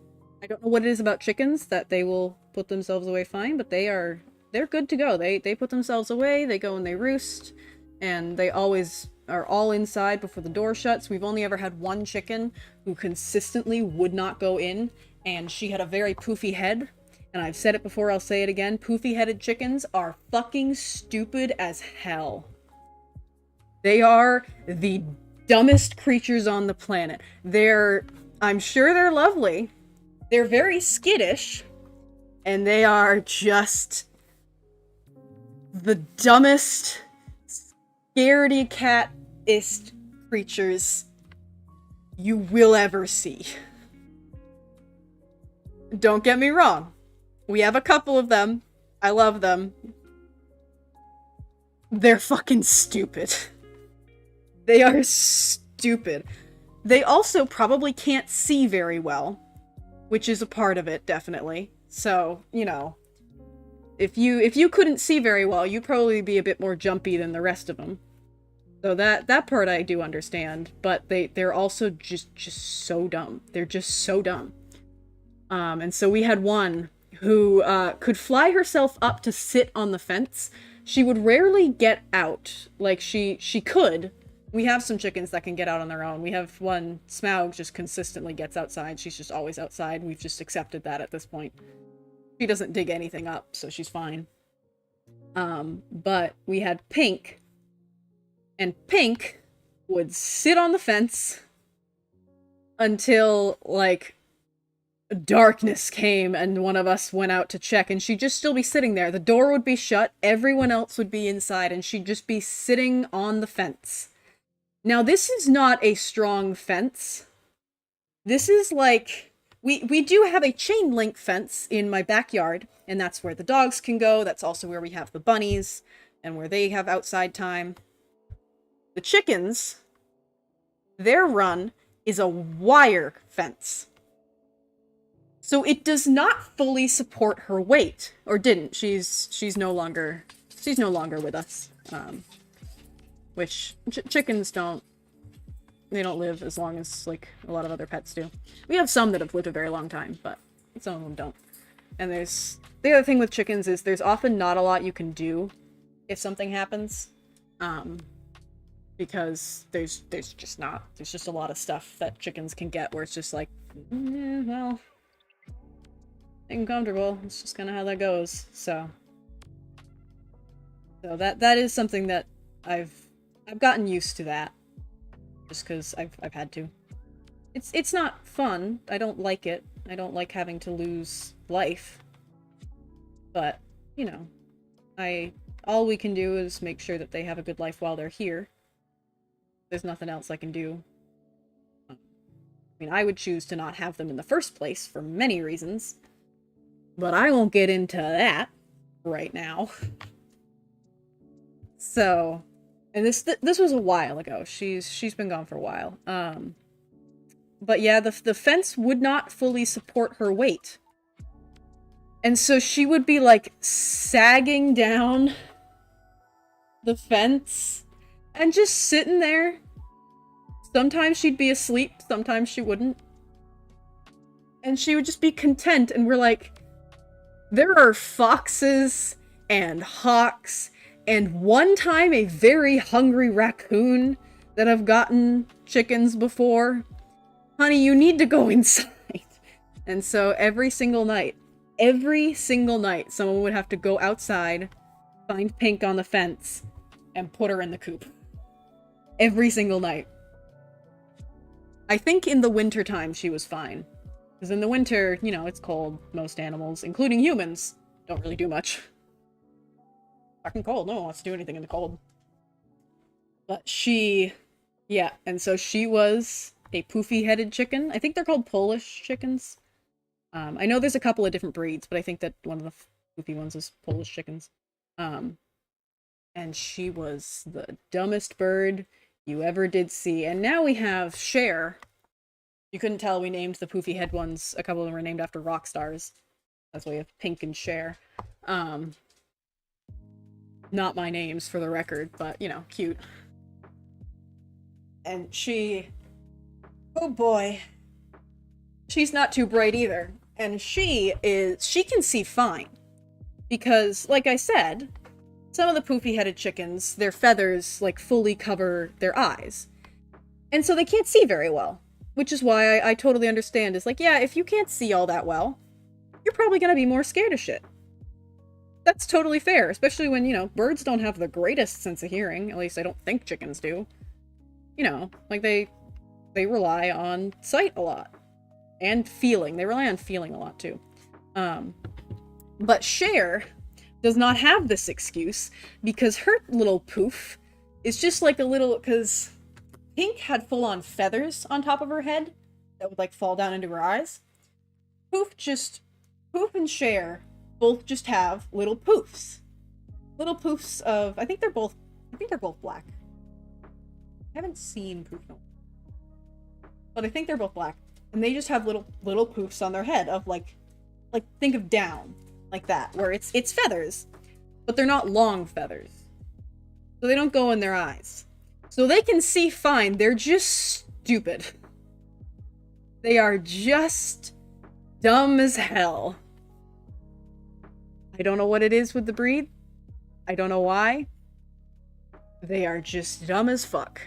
I don't know what it is about chickens that they will put themselves away fine, but they're good to go. They put themselves away, they go and they roost, and they always are all inside before the door shuts. We've only ever had one chicken who consistently would not go in, and she had a very poofy head. And I've said it before, I'll say it again. Poofy-headed chickens are fucking stupid as hell. They are the dumbest creatures on the planet. I'm sure they're lovely. They're very skittish. And they are just the dumbest, scaredy cat-ist creatures you will ever see. Don't get me wrong. We have a couple of them. I love them. They're fucking stupid. They are stupid. They also probably can't see very well, which is a part of it, definitely. So, you know, if you couldn't see very well, you'd probably be a bit more jumpy than the rest of them. So that part I do understand, but they're also just so dumb. They're just so dumb. And so we had one who could fly herself up to sit on the fence. She would rarely get out. Like, she could. We have some chickens that can get out on their own. We have one, Smaug, just consistently gets outside. She's just always outside. We've just accepted that at this point. She doesn't dig anything up, so she's fine. But we had Pink. And Pink would sit on the fence until, like, darkness came and one of us went out to check, and she'd just still be sitting there. The door would be shut, everyone else would be inside, and she'd just be sitting on the fence. Now, this is not a strong fence. This is like... We do have a chain link fence in my backyard, and that's where the dogs can go. That's also where we have the bunnies, and where they have outside time. The chickens, their run is a wire fence. So it does not fully support her weight, or didn't. She's no longer with us. Which chickens don't live as long as, like, a lot of other pets do. We have some that have lived a very long time, but some of them don't. And the other thing with chickens is there's often not a lot you can do if something happens. Because there's just a lot of stuff that chickens can get where it's just like, well, uncomfortable. It's just kind of how that goes. So that is something that I've gotten used to that. Just because I've had to. It's not fun. I don't like it. I don't like having to lose life. But, you know, all we can do is make sure that they have a good life while they're here. There's nothing else I can do. I mean, I would choose to not have them in the first place for many reasons. But I won't get into that right now. So... And this was a while ago. She's been gone for a while. But yeah, the fence would not fully support her weight. And so she would be, like, sagging down the fence and just sitting there. Sometimes she'd be asleep, sometimes she wouldn't. And she would just be content, and we're like, there are foxes and hawks and one time a very hungry raccoon that have gotten chickens before. Honey, you need to go inside. And so every single night, someone would have to go outside, find Pink on the fence, and put her in the coop. Every single night. I think in the winter time she was fine. Because in the winter, you know, it's cold. Most animals, including humans, don't really do much. Fucking cold. No one wants to do anything in the cold. But yeah, and so she was a poofy-headed chicken. I think they're called Polish chickens. I know there's a couple of different breeds, but I think that one of the poofy ones is Polish chickens. Um, and she was the dumbest bird you ever did see. And now we have Cher. You couldn't tell we named the poofy head ones. A couple of them were named after rock stars. That's why we have Pink and Cher. Not my names for the record, but you know, cute. And oh boy, she's not too bright either. And she can see fine. Because, like I said, some of the poofy-headed chickens, their feathers, like, fully cover their eyes. And so they can't see very well. Which is why I totally understand. It's like, yeah, if you can't see all that well, you're probably gonna be more scared of shit. That's totally fair, especially when, you know, birds don't have the greatest sense of hearing. At least I don't think chickens do. You know, like, they rely on sight a lot. And feeling. They rely on feeling a lot, too. But Cher does not have this excuse, because her little poof is just like a little... Because Pink had full-on feathers on top of her head that would, like, fall down into her eyes. Poof and Cher both just have little poofs. Little poofs of... I think they're both black. I haven't seen Poof, but I think they're both black. And they just have little poofs on their head of, like, think of down. Like that, where it's feathers. But they're not long feathers. So they don't go in their eyes. So they can see fine, they're just stupid. They are just dumb as hell. I don't know what it is with the breed. I don't know why. They are just dumb as fuck.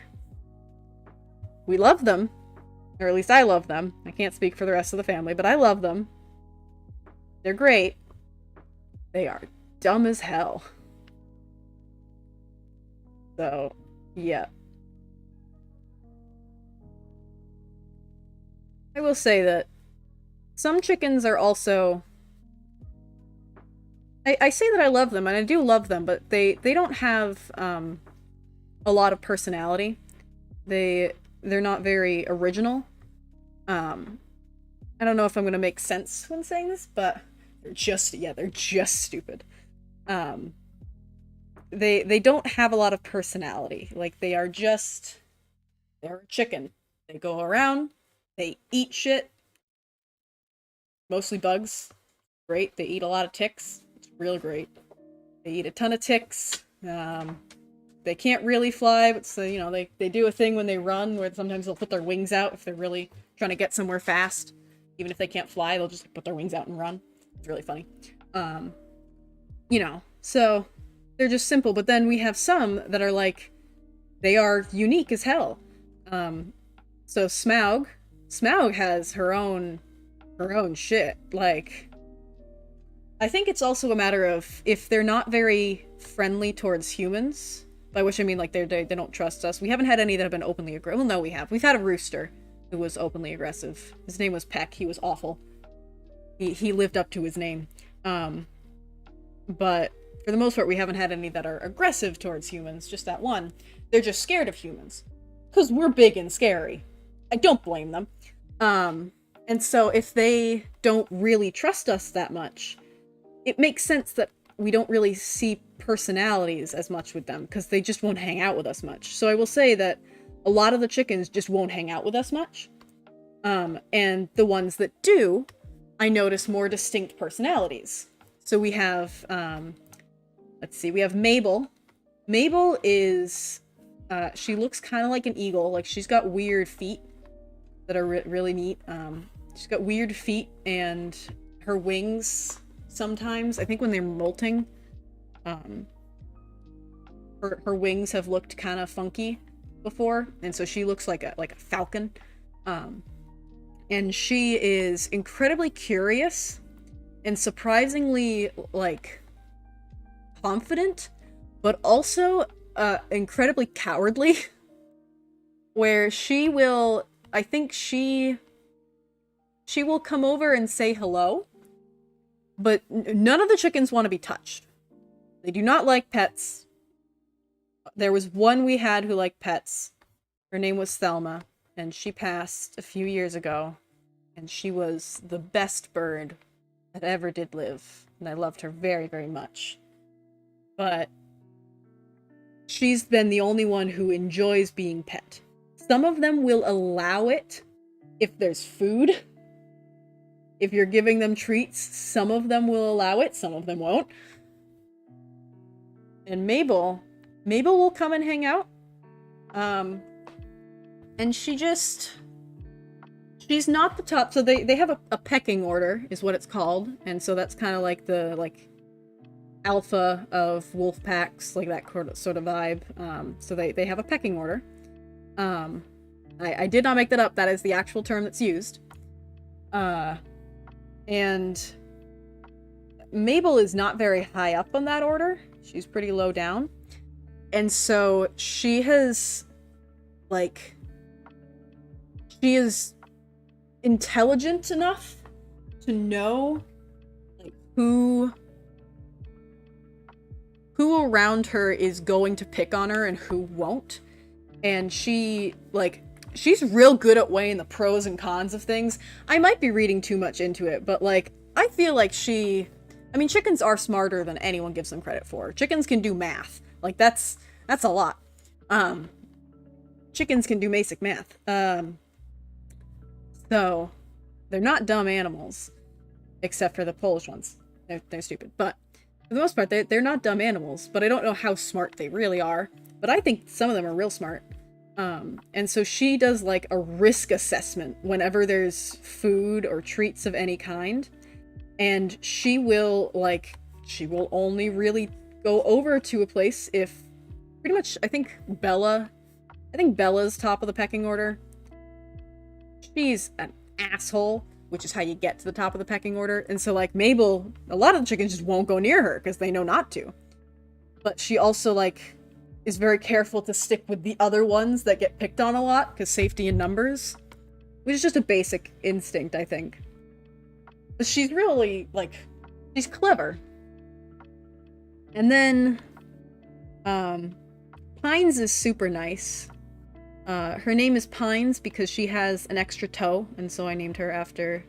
We love them. Or at least I love them. I can't speak for the rest of the family, but I love them. They're great. They are dumb as hell. So, yeah. I will say that some chickens are also... I say that I love them, and I do love them, but they don't have a lot of personality. They're not very original. I don't know if I'm going to make sense when saying this, but they're just stupid. They don't have a lot of personality. Like, they're a chicken. They go around, they eat shit. Mostly bugs. Great. They eat a lot of ticks. It's real great. They eat a ton of ticks. They can't really fly, but so, you know, they do a thing when they run where sometimes they'll put their wings out if they're really trying to get somewhere fast. Even if they can't fly, they'll just put their wings out and run. It's really funny. You know, so they're just simple, but then we have some that are like, they are unique as hell. So Smaug has her own shit. Like, I think it's also a matter of if they're not very friendly towards humans, by which I mean, like, they don't trust us. We haven't had any that have been openly aggressive. Well, no, we have. We've had a rooster who was openly aggressive. His name was Peck. He was awful. He lived up to his name. But for the most part, we haven't had any that are aggressive towards humans. Just that one. They're just scared of humans. Because we're big and scary. I don't blame them. And so if they don't really trust us that much, it makes sense that we don't really see personalities as much with them, because they just won't hang out with us much. So I will say that a lot of the chickens just won't hang out with us much. And the ones that do, I notice more distinct personalities. So we have, let's see, we have Mabel. Mabel is, she looks kind of like an eagle. Like, she's got weird feet that are really neat. She's got weird feet, and her wings sometimes, I think when they're molting, her wings have looked kind of funky before, and so she looks like a falcon. And she is incredibly curious and surprisingly, like, confident, but also incredibly cowardly. Where she will, I think she will come over and say hello, but none of the chickens want to be touched. They do not like pets. There was one we had who liked pets. Her name was Thelma, and she passed a few years ago. And she was the best bird that ever did live. And I loved her very, very much. But she's been the only one who enjoys being pet. Some of them will allow it if there's food. If you're giving them treats, some of them will allow it, some of them won't. And Mabel will come and hang out. And she's not the top, so they have a pecking order, is what it's called. And so that's kind of like the, alpha of wolf packs, like that sort of vibe. So they have a pecking order. I did not make that up. That is the actual term that's used. And Mabel is not very high up on that order. She's pretty low down. And so she is intelligent enough to know who around her is going to pick on her and who won't. And she's real good at weighing the pros and cons of things. I might be reading too much into it, but I feel like chickens are smarter than anyone gives them credit for. Chickens can do math. That's a lot. Chickens can do basic math. So they're not dumb animals, except for the Polish ones. They're stupid, but for the most part, they're not dumb animals. But I don't know how smart they really are. But I think some of them are real smart. And so she does a risk assessment whenever there's food or treats of any kind. And she will only really go over to a place if pretty much, I think Bella's top of the pecking order. She's an asshole, which is how you get to the top of the pecking order. And so Mabel, a lot of the chickens just won't go near her because they know not to. But she also is very careful to stick with the other ones that get picked on a lot, because safety in numbers, which is just a basic instinct, I think. But she's really, she's clever. And then, Pines is super nice. Her name is Pines because she has an extra toe, and so I named her after,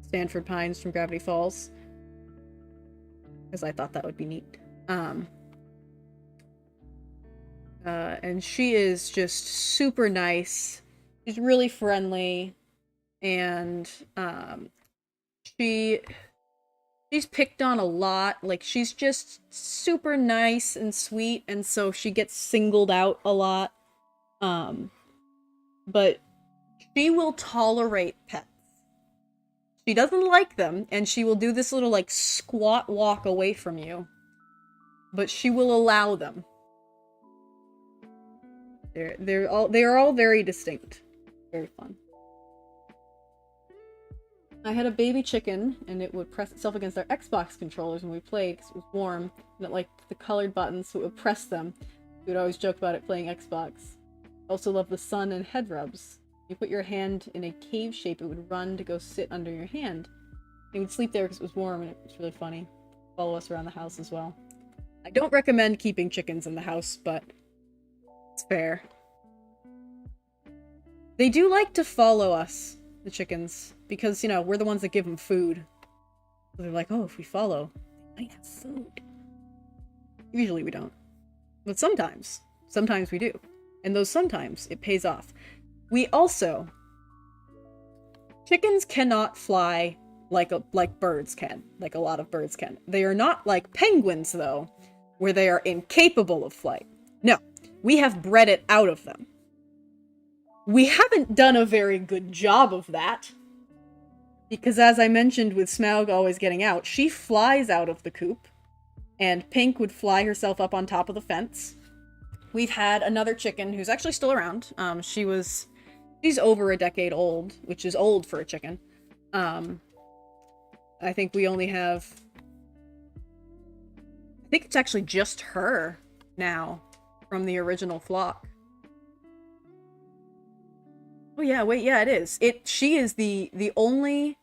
Stanford Pines from Gravity Falls. Because I thought that would be neat. And she is just super nice. She's really friendly, and she's picked on a lot. She's just super nice and sweet, and so she gets singled out a lot. But she will tolerate pets. She doesn't like them, and she will do this little squat walk away from you. But she will allow them. They are all very distinct. Very fun. I had a baby chicken, and it would press itself against our Xbox controllers when we played because it was warm, and it liked the colored buttons, so it would press them. We would always joke about it playing Xbox. I also love the sun and head rubs. You put your hand in a cave shape, it would run to go sit under your hand. It would sleep there because it was warm, and it was really funny. Follow us around the house as well. I don't recommend keeping chickens in the house, but it's fair. They do like to follow us, the chickens, because, we're the ones that give them food. So they're like, oh, if we follow, they might have food. Usually we don't. But sometimes we do. And those sometimes, it pays off. Chickens cannot fly like birds can, like a lot of birds can. They are not like penguins, though, where they are incapable of flight. No, we have bred it out of them. We haven't done a very good job of that. Because as I mentioned with Smaug always getting out, she flies out of the coop. And Pink would fly herself up on top of the fence. We've had another chicken who's actually still around. She's over a decade old, which is old for a chicken. I think we only have... I think it's actually just her now from the original flock. Oh yeah, wait, yeah, it is. She is the only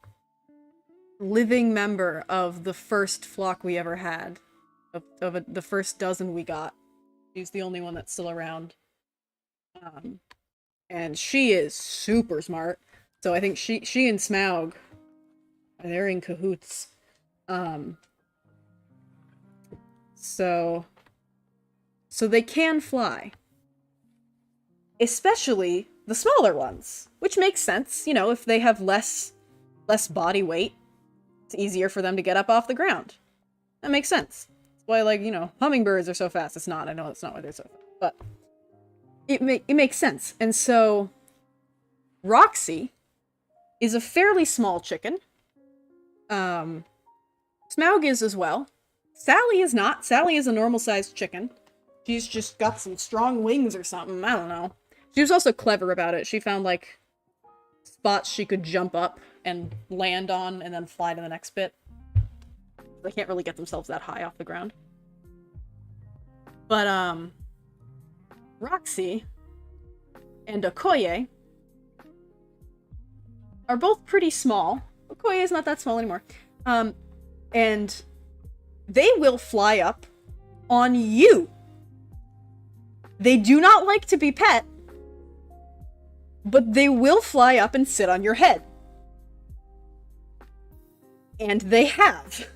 living member of the first flock we ever had. The first dozen we got. She's the only one that's still around. And she is super smart. So I think she and Smaug, they're in cahoots. So they can fly. Especially the smaller ones, which makes sense. You know, if they have less body weight, it's easier for them to get up off the ground. That makes sense. That's why, like, you know, hummingbirds are so fast. It's not. I know it's not why they're so fast, but it makes sense. And so Roxy is a fairly small chicken. Smaug is as well. Sally is not. Sally is a normal-sized chicken. She's just got some strong wings or something. I don't know. She was also clever about it. She found, like, spots she could jump up and land on and then fly to the next bit. They can't really get themselves that high off the ground. But, Roxy and Okoye are both pretty small. Okoye is not that small anymore. And they will fly up on you. They do not like to be pet, but they will fly up and sit on your head. And they have.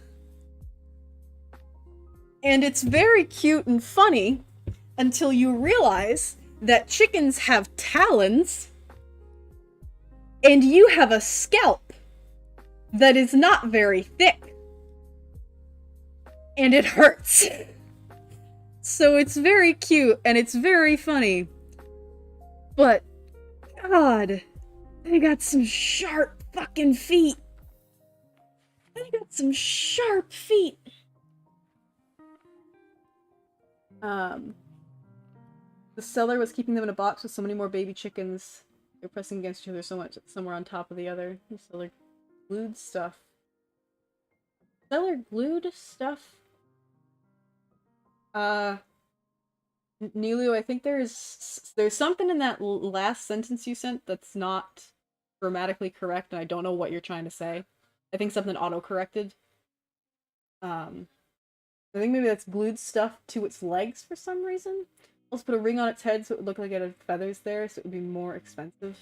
And it's very cute and funny until you realize that chickens have talons and you have a scalp that is not very thick. And it hurts. So it's very cute and it's very funny. But, God, they got some sharp fucking feet. They got some sharp feet. The seller was keeping them in a box with so many more baby chickens. They're pressing against each other so much that some were on top of the other. The seller glued stuff. Seller glued stuff? Nilu, I think there's something in that last sentence you sent that's not grammatically correct, and I don't know what you're trying to say. I think something auto-corrected. I think maybe that's glued stuff to its legs for some reason. Also put a ring on its head so it would look like it had feathers there, so it would be more expensive.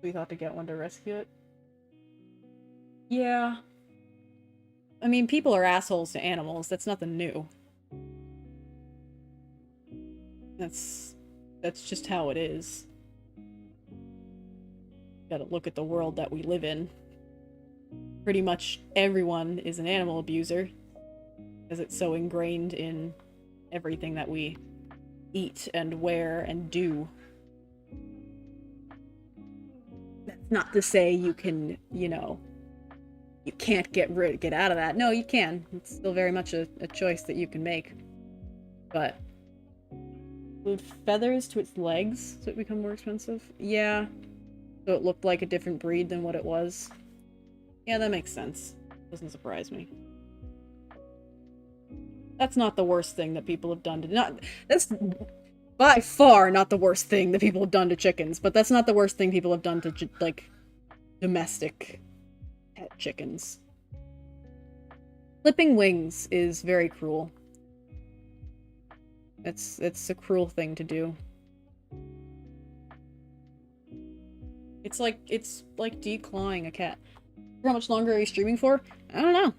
We thought to get one to rescue it. Yeah. I mean, people are assholes to animals. That's nothing new. That's just how it is. Gotta look at the world that we live in. Pretty much everyone is an animal abuser, because it's so ingrained in everything that we eat and wear and do. That's not to say you can, you know, you can't get out of that. No, you can. It's still very much a choice that you can make. But glued feathers to its legs so it become more expensive? Yeah. So it looked like a different breed than what it was. Yeah, that makes sense. Doesn't surprise me. That's not the worst thing that people have done to that's by far not the worst thing that people have done to chickens, but that's not the worst thing people have done to like domestic pet chickens. Clipping wings is very cruel. It's a cruel thing to do. It's like declawing a cat. How much longer are you streaming for? I don't know.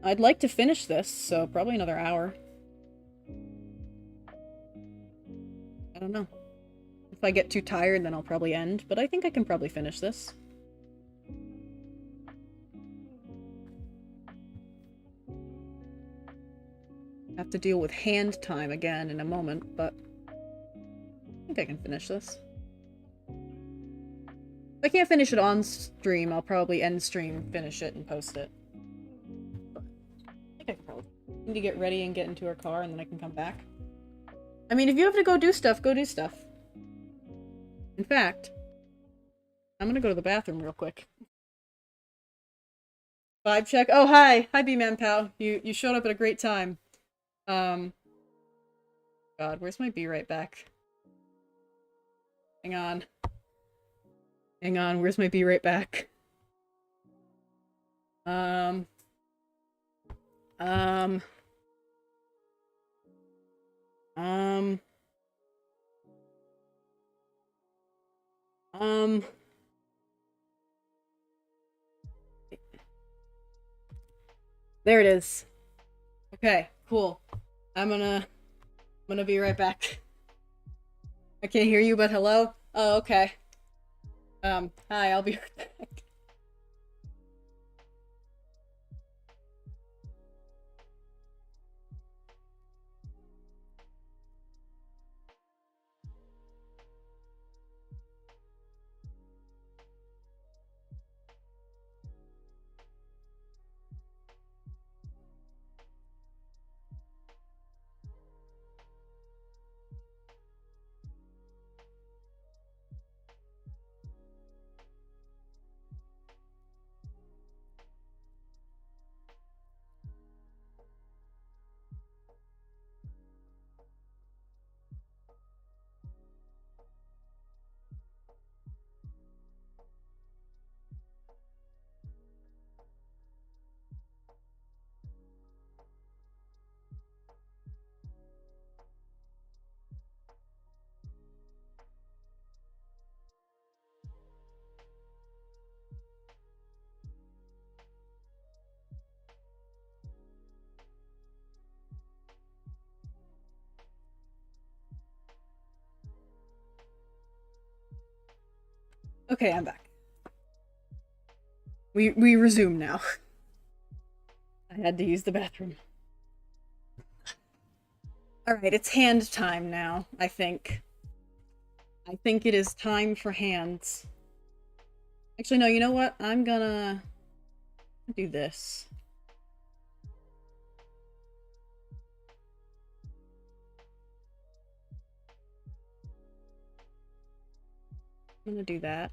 I'd like to finish this, so probably another hour. I don't know. If I get too tired, then I'll probably end, but I think I can probably finish this. I have to deal with hand time again in a moment, but I think I can finish this. If I can't finish it on stream, I'll probably end stream, finish it, and post it. But I think I can probably need to get ready and get into our car, and then I can come back. I mean, if you have to go do stuff, go do stuff. In fact, I'm gonna go to the bathroom real quick. Vibe check. Oh, hi! Hi, B-Man pal. You showed up at a great time. God, where's my be right back? Hang on. Hang on, where's my be right back? Um. Um. There it is. Okay, cool. I'm gonna be right back. I can't hear you, but hello? Oh, okay. Hi, I'll be right back. Okay, I'm back. We resume now. I had to use the bathroom. Alright, it's hand time now, I think. I think it is time for hands. Actually, no, you know what? I'm gonna do this. I'm gonna do that.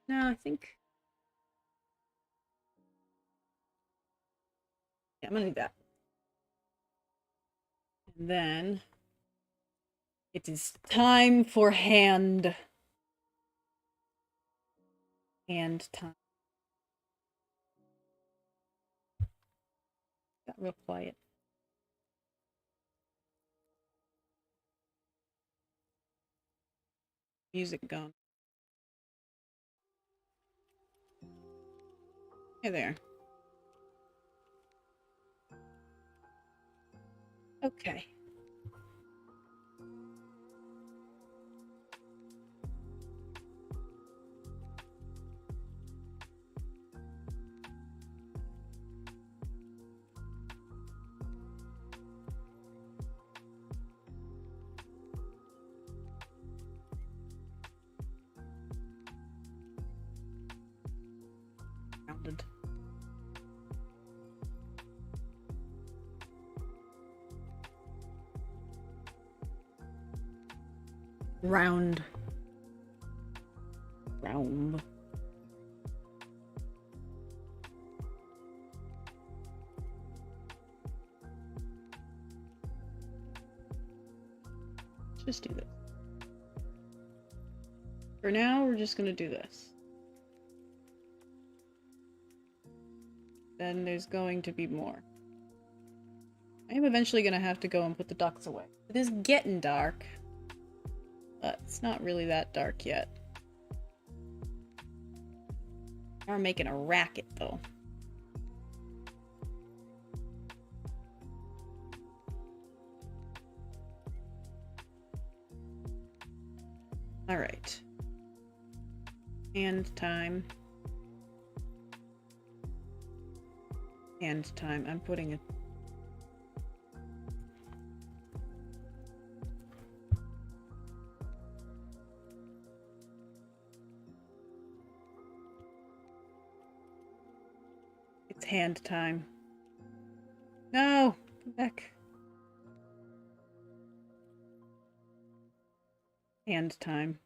No, I think... Yeah, I'm gonna do that. And then... It is time for hand. Hand time. Got real quiet. Music gone. Hey there. Okay. Rounded. Round. Round. Just do this. For now, we're just gonna do this. Then there's going to be more. I am eventually gonna have to go and put the ducks away. It is getting dark. But it's not really that dark yet. They are making a racket, though. Alright. Hand time. Hand time. I'm putting it. It's hand time. No! Come back. Hand time.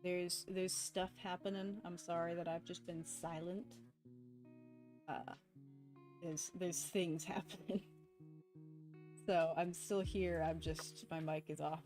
There's stuff happening. I'm sorry that I've just been silent. Uh, there's things happening. So I'm still here. I'm just my mic is off.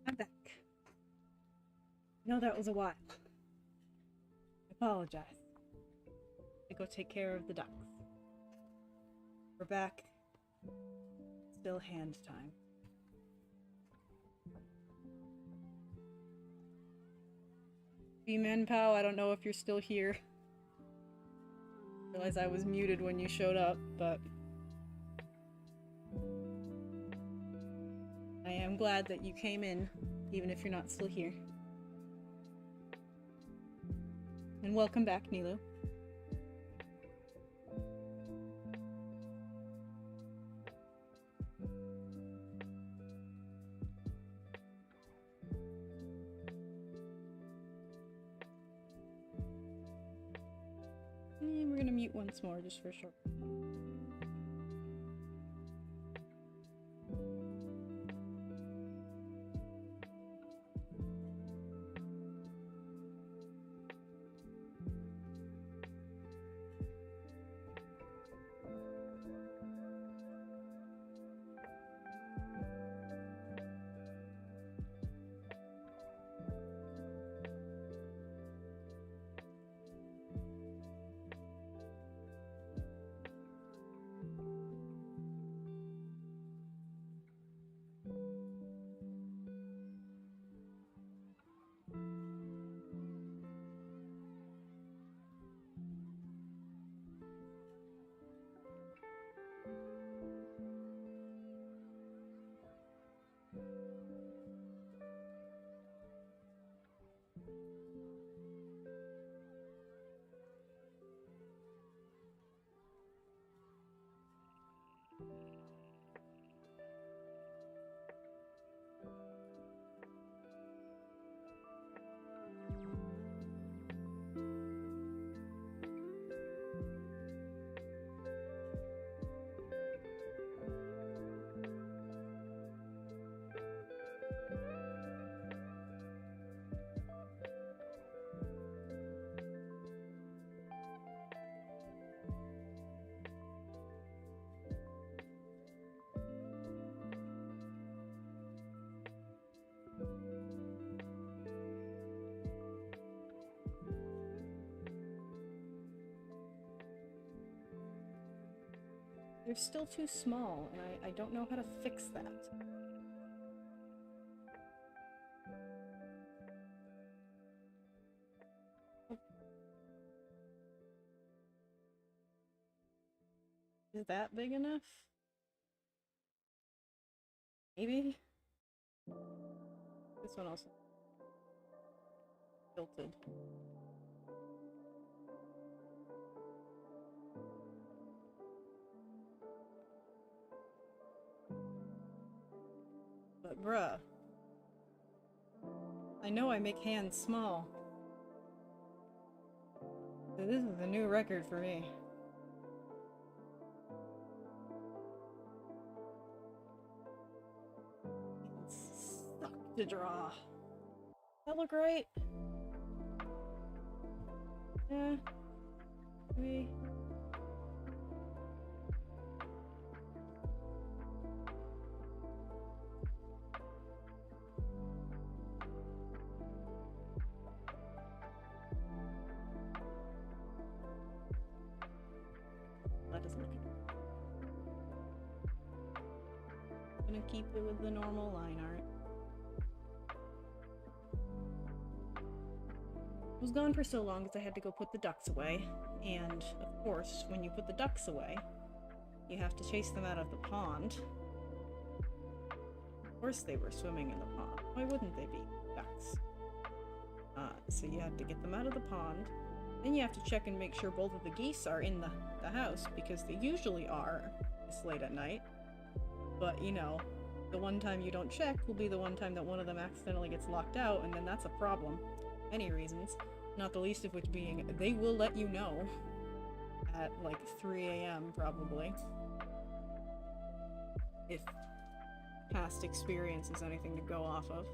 I'm back. I know that was a while. I apologize. I go take care of the ducks. We're back. Still hand time. B-Man Pow, I don't know if you're still here. I realize I was muted when you showed up, but I am glad that you came in, even if you're not still here. And welcome back, Nilo. And we're gonna mute once more, just for short. They're still too small, and I don't know how to fix that. Is that big enough? Maybe? This one also tilted. Bruh. I know I make hands small. So this is a new record for me. It sucked to draw. That look right? Yeah. Maybe. That doesn't look good. I'm gonna keep it with the normal line art. I was gone for so long because I had to go put the ducks away, and of course, when you put the ducks away, you have to chase them out of the pond. Of course they were swimming in the pond. Why wouldn't they be? Ducks. So you have to get them out of the pond, then you have to check and make sure both of the geese are in the house, because they usually are this late at night. But, you know, the one time you don't check will be the one time that one of them accidentally gets locked out, and then that's a problem. Many reasons. Not the least of which being, they will let you know at like 3 a.m. probably. If past experience is anything to go off of.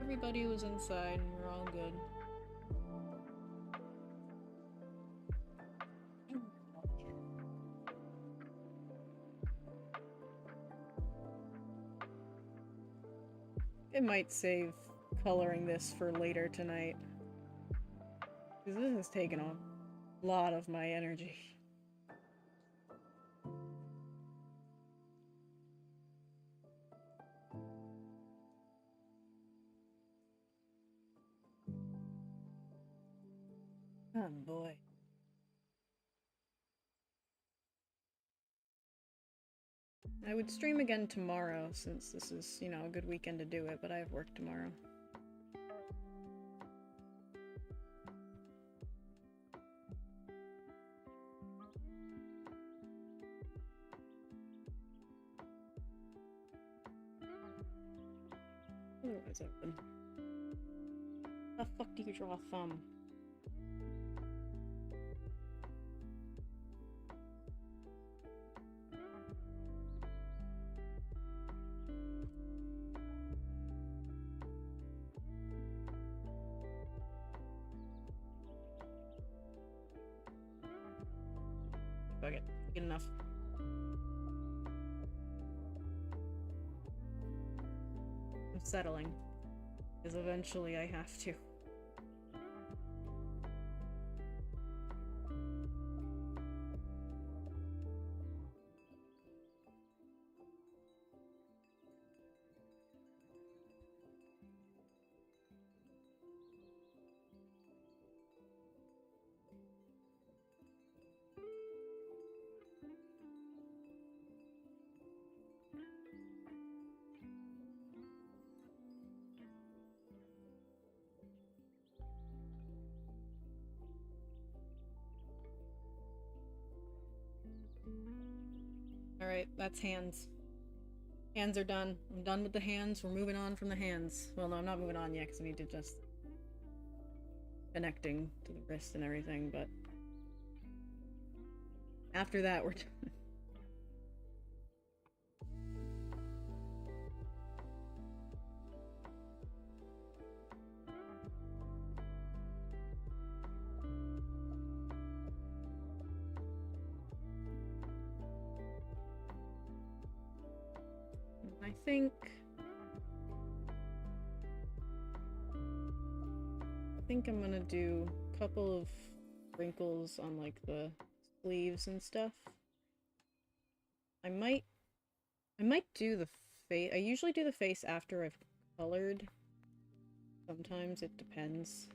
Everybody was inside and we're all good. It might save coloring this for later tonight, because this has taken a lot of my energy. Oh boy. I would stream again tomorrow, since this is, you know, a good weekend to do it, but I have work tomorrow. Oh, it's open. How the fuck do you draw a thumb? Fuck it. Good enough. I'm settling. Because eventually I have to. Alright, that's hands. Hands are done. I'm done with the hands. We're moving on from the hands. Well, no, I'm not moving on yet because I need to just connecting to the wrist and everything, but after that, we're done. I think I'm gonna do a couple of wrinkles on like the sleeves and stuff. I might do the face. I usually do the face after I've colored. Sometimes it depends.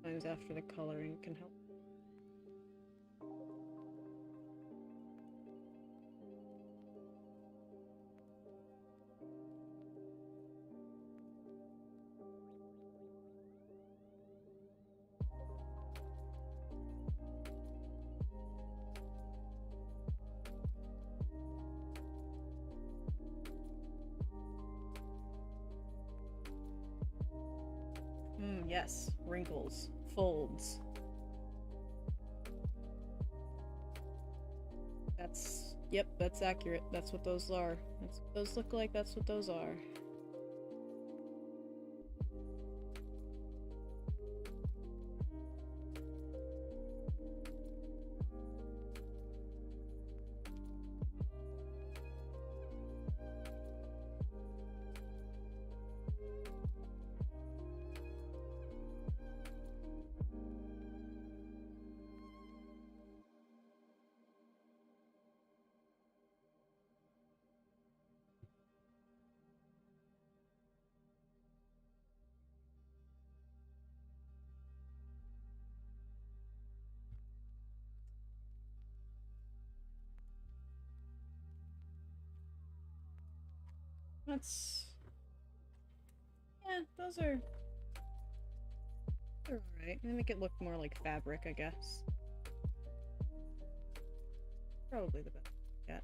Sometimes after the coloring can help. Yes. Wrinkles. Folds. That's... Yep, that's accurate. That's what those are. That's what those look like, that's what those are. That's... Yeah, those are... They're alright. They make it look more like fabric, I guess. Probably the best yet.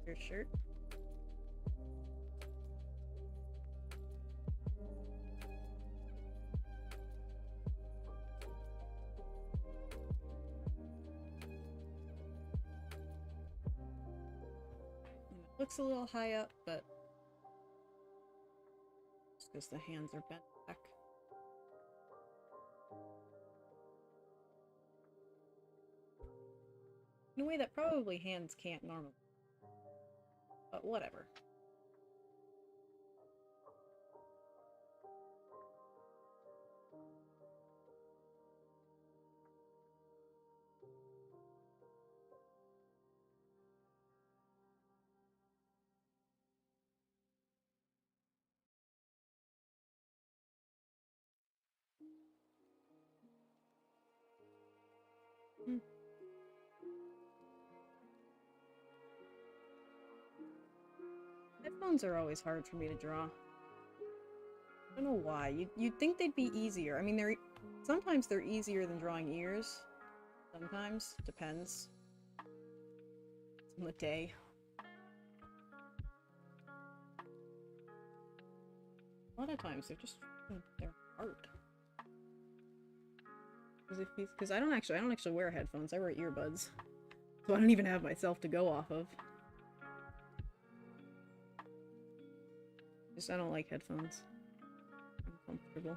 Your shirt. Looks a little high up, but just because the hands are bent back. In a way that probably hands can't normally. But whatever. Headphones are always hard for me to draw. I don't know why. You'd think they'd be easier. I mean, sometimes they're easier than drawing ears. Sometimes. Depends on the day. A lot of times they're just... they're hard. Because I don't actually wear headphones. I wear earbuds. So I don't even have myself to go off of. I don't like headphones. I'm comfortable.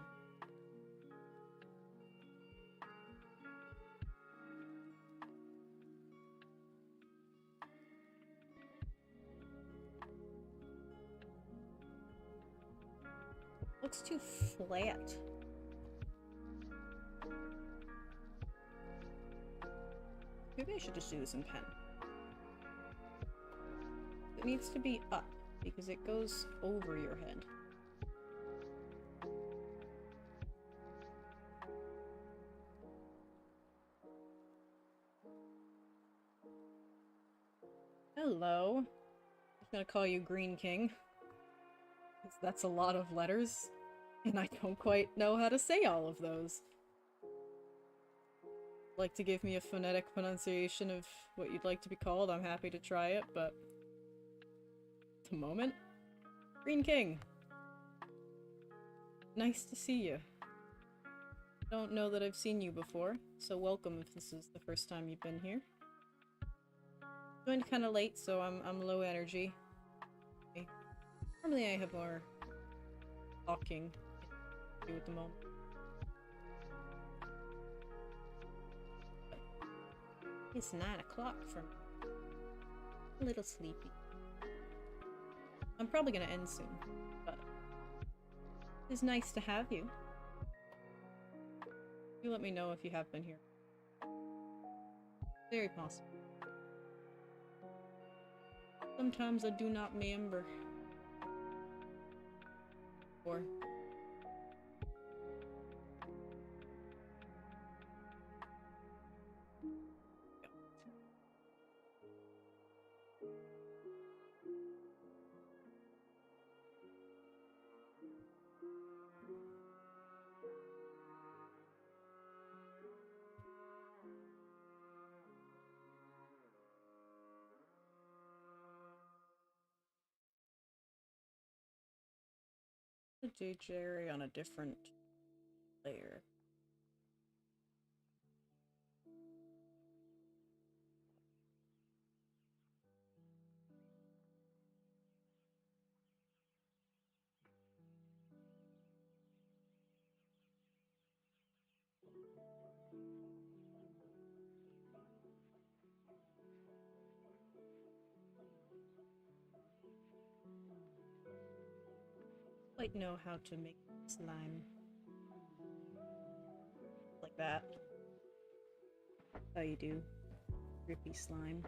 Looks too flat. Maybe I should just do this in pen. It needs to be up, because it goes over your head. Hello. I'm gonna call you Green King. Because that's a lot of letters, and I don't quite know how to say all of those. Like to give me a phonetic pronunciation of what you'd like to be called, I'm happy to try it, but at the moment, Green King. Nice to see you. I don't know that I've seen you before, so welcome if this is the first time you've been here. Joined kind of late, so I'm low energy. Okay. Normally I have more talking to do at the moment. It's 9 o'clock for me. A little sleepy. I'm probably gonna end soon, but it's nice to have you. You let me know if you have been here. Very possible. Sometimes I do not remember. Or do Jerry on a different layer. Like know how to make slime like that. How you do drippy slime.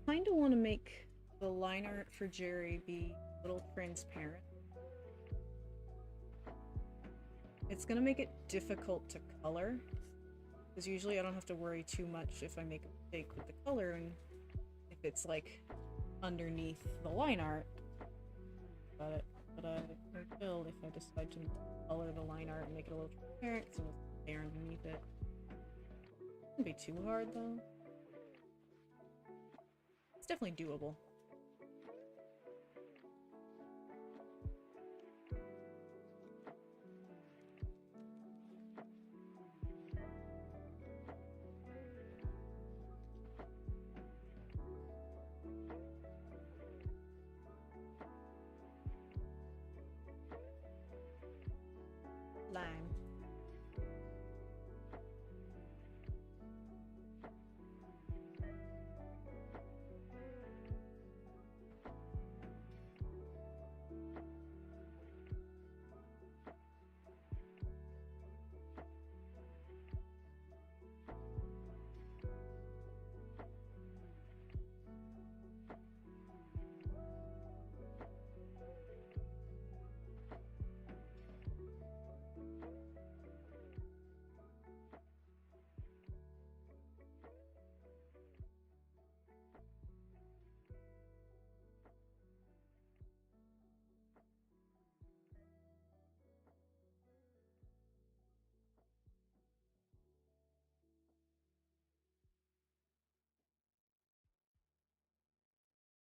I kind of want to make the line art for Jerry be a little transparent. It's gonna make it difficult to color, because usually I don't have to worry too much if I make a mistake with the coloring, if it's like underneath the line art. But I will if I decide to color the line art and make it a little transparent, because it's there underneath it. It wouldn't be too hard though. It's definitely doable. Lime.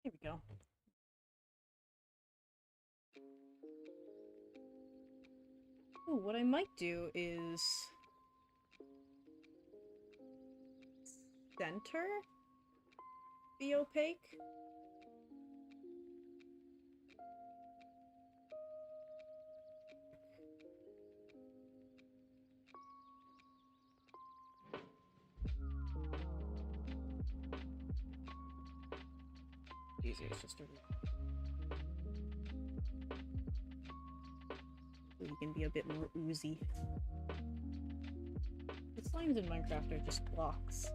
Here we go. Ooh, what I might do is center the opaque. Easy, it's just a... So you can be a bit more oozy. The slimes in Minecraft are just blocks.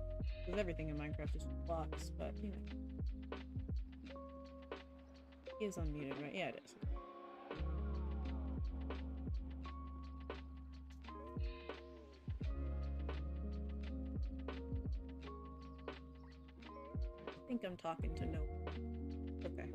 Because everything in Minecraft is blocks, but you know. He is unmuted, right? Yeah, it is. I think I'm talking to no. Okay.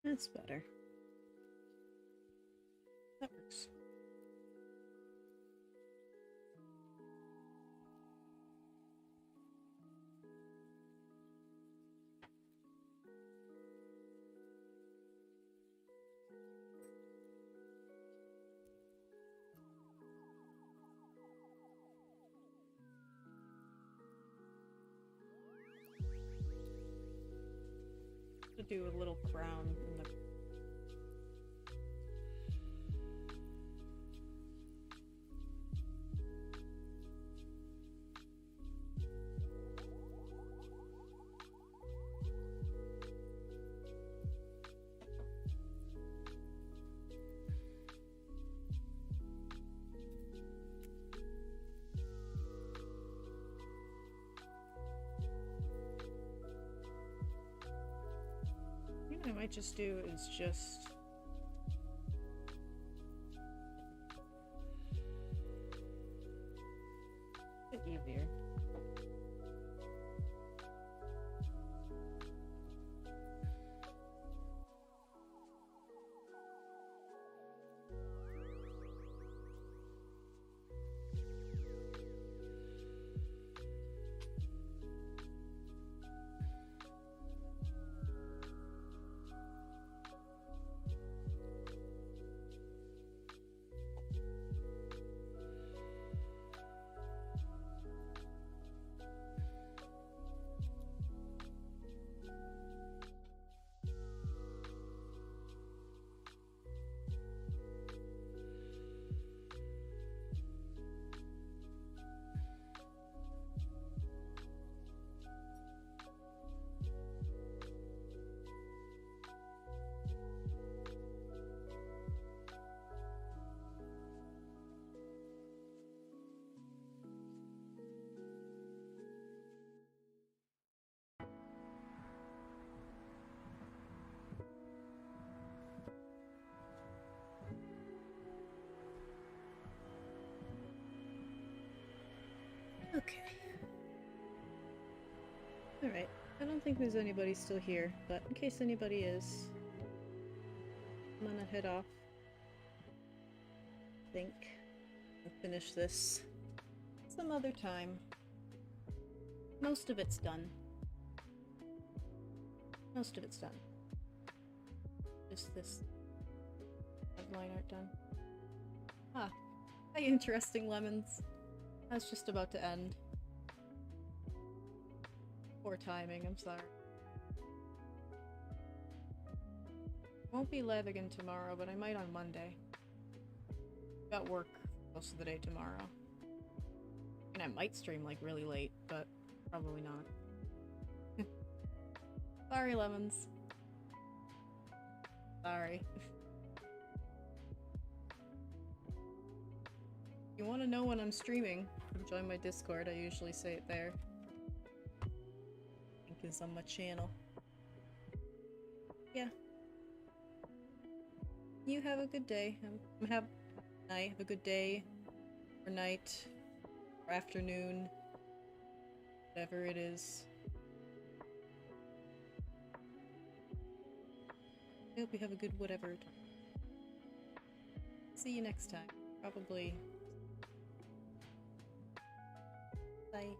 That's better. That works. To do a little crown in the I might just do is just a bit easier. Okay. Alright. I don't think there's anybody still here, but in case anybody is, I'm gonna head off. I think I'll finish this some other time. Most of it's done. Most of it's done. Just this line art done. Ah, hi, interesting lemons. That's just about to end. Poor timing, I'm sorry. Won't be live again tomorrow, but I might on Monday. Got work most of the day tomorrow. And I might stream like really late, but probably not. Sorry, lemons. Sorry. If you want to know when I'm streaming, join my Discord. I usually say it there. Link is on my channel. Yeah. You have a good day. Have a good day, or night, or afternoon, whatever it is. I hope you have a good whatever. See you next time. Probably. Bye.